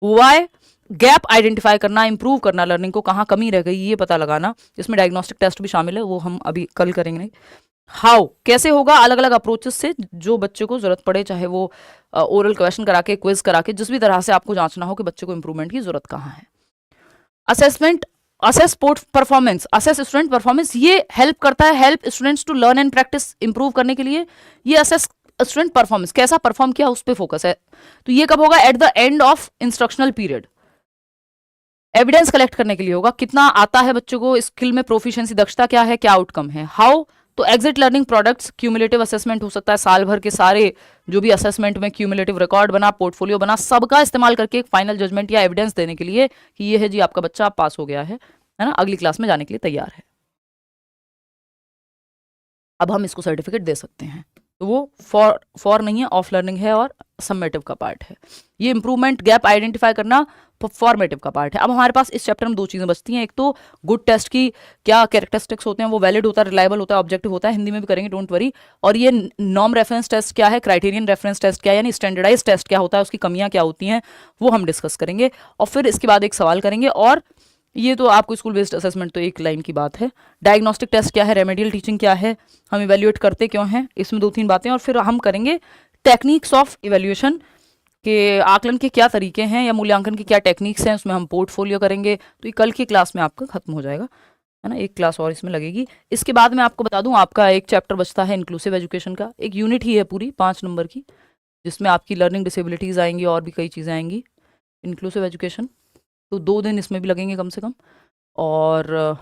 वाई, गैप आइडेंटिफाई करना, इंप्रूव करना लर्निंग को, कहाँ कमी रह गई ये पता लगाना, इसमें डायग्नोस्टिक टेस्ट भी शामिल है, वो हम अभी कल करेंगे। हाउ, कैसे होगा, अलग अलग अप्रोचेस से, जो बच्चे को जरूरत पड़े, चाहे वो ओरल क्वेश्चन करा के, क्विज करा के, जिस भी तरह से आपको जांचना हो कि बच्चे को इंप्रूवमेंट की जरूरत कहाँ है। Assessment, assess performance, assess student performance, ये हेल्प करता है, help students to learn and practice, improve करने के लिए। ये असेस स्टूडेंट परफॉर्मेंस, कैसा परफॉर्म किया उस पर फोकस है। तो ये कब होगा, at the end of instructional period. Evidence collect करने के लिए होगा, कितना आता है बच्चों को, स्किल में प्रोफिशिएंसी, दक्षता क्या है, क्या आउटकम है। हाउ, तो exit learning products, cumulative assessment हो सकता है, साल भर के सारे जो भी असेसमेंट में क्यूमुलेटिव रिकॉर्ड बना, पोर्टफोलियो बना, सबका इस्तेमाल करके एक फाइनल जजमेंट या एविडेंस देने के लिए कि ये है जी आपका बच्चा पास हो गया है ना, अगली क्लास में जाने के लिए तैयार है, अब हम इसको सर्टिफिकेट दे सकते हैं। तो वो फॉर नहीं है, ऑफ लर्निंग है और समेटिव का पार्ट है। ये इंप्रूवमेंट, गैप आइडेंटिफाई करना फॉर्मेटिव का पार्ट है। अब हमारे पास इस चैप्टर में 2 चीजें बचती हैं, एक तो गुड टेस्ट की क्या कैरेक्टरिस्टिक्स होते हैं, वो वैलिड होता है, रिलायबल होता है, ऑब्जेक्टिव होता है, हिंदी में भी करेंगे, डोंट वरी। और ये नॉर्म रेफरेंस टेस्ट क्या है, क्राइटेरियन रेफरेंस टेस्ट क्या है, यानी स्टैंडर्डाइज टेस्ट क्या होता है, उसकी कमियां क्या होती हैं, वो हम डिस्कस करेंगे। और फिर इसके बाद एक सवाल करेंगे, और ये तो आपको स्कूल बेस्ड असेसमेंट तो एक लाइन की बात है। डायग्नोस्टिक टेस्ट क्या है, रेमेडियल टीचिंग क्या है, हम इवेल्युएट करते क्यों हैं, इसमें 2-3 बातें। और फिर हम करेंगे टेक्निक्स ऑफ इवेल्युएशन के, आकलन के क्या तरीके हैं या मूल्यांकन की क्या टेक्निक्स हैं, उसमें हम पोर्टफोलियो करेंगे। तो ये कल की क्लास में आपका खत्म हो जाएगा। है ना, एक क्लास और इसमें लगेगी। इसके बाद मैं आपको बता दूं, आपका एक चैप्टर बचता है इंक्लूसिव एजुकेशन का, एक यूनिट ही है पूरी 5 नंबर की, जिसमें आपकी लर्निंग डिसेबिलिटीज़ आएंगी और भी कई चीज़ें आएंगी, इंक्लूसिव एजुकेशन। तो 2 दिन इसमें भी लगेंगे कम से कम। और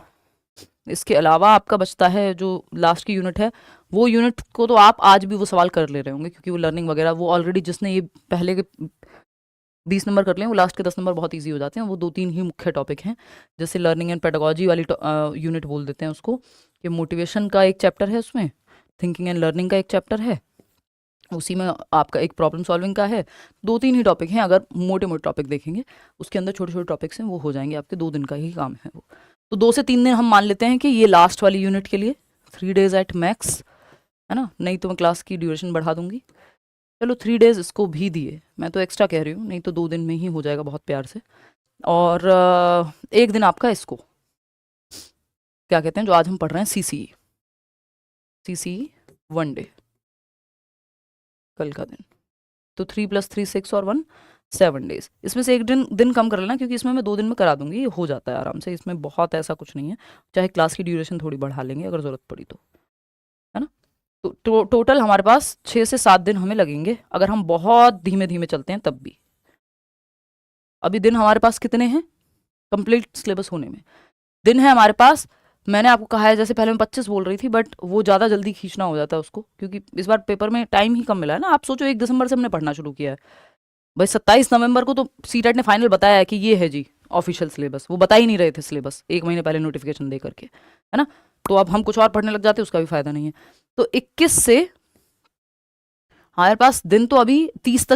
इसके अलावा आपका बचता है जो लास्ट की यूनिट है, वो यूनिट को तो आप आज भी वो सवाल कर ले रहे होंगे, क्योंकि वो लर्निंग वगैरह वो ऑलरेडी जिसने ये पहले के 20 नंबर कर लिए, वो लास्ट के 10 नंबर बहुत ईजी हो जाते हैं। वो 2-3 ही मुख्य टॉपिक हैं, जैसे लर्निंग एंड पेडागोजी वाली यूनिट बोल देते हैं उसको, कि मोटिवेशन का एक चैप्टर है उसमें, थिंकिंग एंड लर्निंग का एक चैप्टर है, उसी में आपका एक प्रॉब्लम सॉल्विंग का है। 2-3 ही टॉपिक हैं, अगर मोटे मोटे टॉपिक देखेंगे, उसके अंदर छोटे छोटे टॉपिक्स हैं, वो हो जाएंगे आपके 2 दिन का ही काम है वो। तो 2 से 3 दिन हम मान लेते हैं कि ये लास्ट वाली यूनिट के लिए, 3 days एट मैक्स, है ना, नहीं तो मैं क्लास की ड्यूरेशन बढ़ा दूंगी। चलो 3 days इसको भी दिए, मैं तो एक्स्ट्रा कह रही हूँ, नहीं तो 2 दिन में ही हो जाएगा बहुत प्यार से। और एक दिन आपका इसको क्या कहते हैं, जो आज हम पढ़ रहे हैं, CCE 1 day, कल का दिन। तो 3 + 3 6 और 1 7 days। इसमें से एक दिन कम कर लेना, क्योंकि इसमें मैं 2 दिन में करा दूंगी, ये हो जाता है आराम से, इसमें बहुत ऐसा कुछ नहीं है, चाहे क्लास की ड्यूरेशन थोड़ी बढ़ा लेंगे अगर ज़रूरत पड़ी तो, है ना। तो टोटल हमारे पास 6 से 7 दिन हमें लगेंगे, अगर हम बहुत धीमे धीमे चलते हैं तब भी। अभी दिन हमारे पास कितने हैं कंप्लीट सिलेबस होने में? दिन है हमारे पास, मैंने आपको कहा है, जैसे पहले मैं 25 बोल रही थी, बट वो ज़्यादा जल्दी खींचना हो जाता है उसको, क्योंकि इस बार पेपर में टाइम ही कम मिला है ना। आप सोचो 1 दिसंबर से हमने पढ़ना शुरू किया है भाई, 27 नवंबर को तो सीटेट ने फाइनल बताया है कि ये है जी ऑफिशियल सिलेबस, वो बता ही नहीं रहे थे सिलेबस 1 महीने पहले नोटिफिकेशन दे करके, है ना। तो अब हम कुछ और पढ़ने लग जाते, उसका भी फायदा नहीं है। तो 21 से हमारे पास दिन तो अभी 30 तक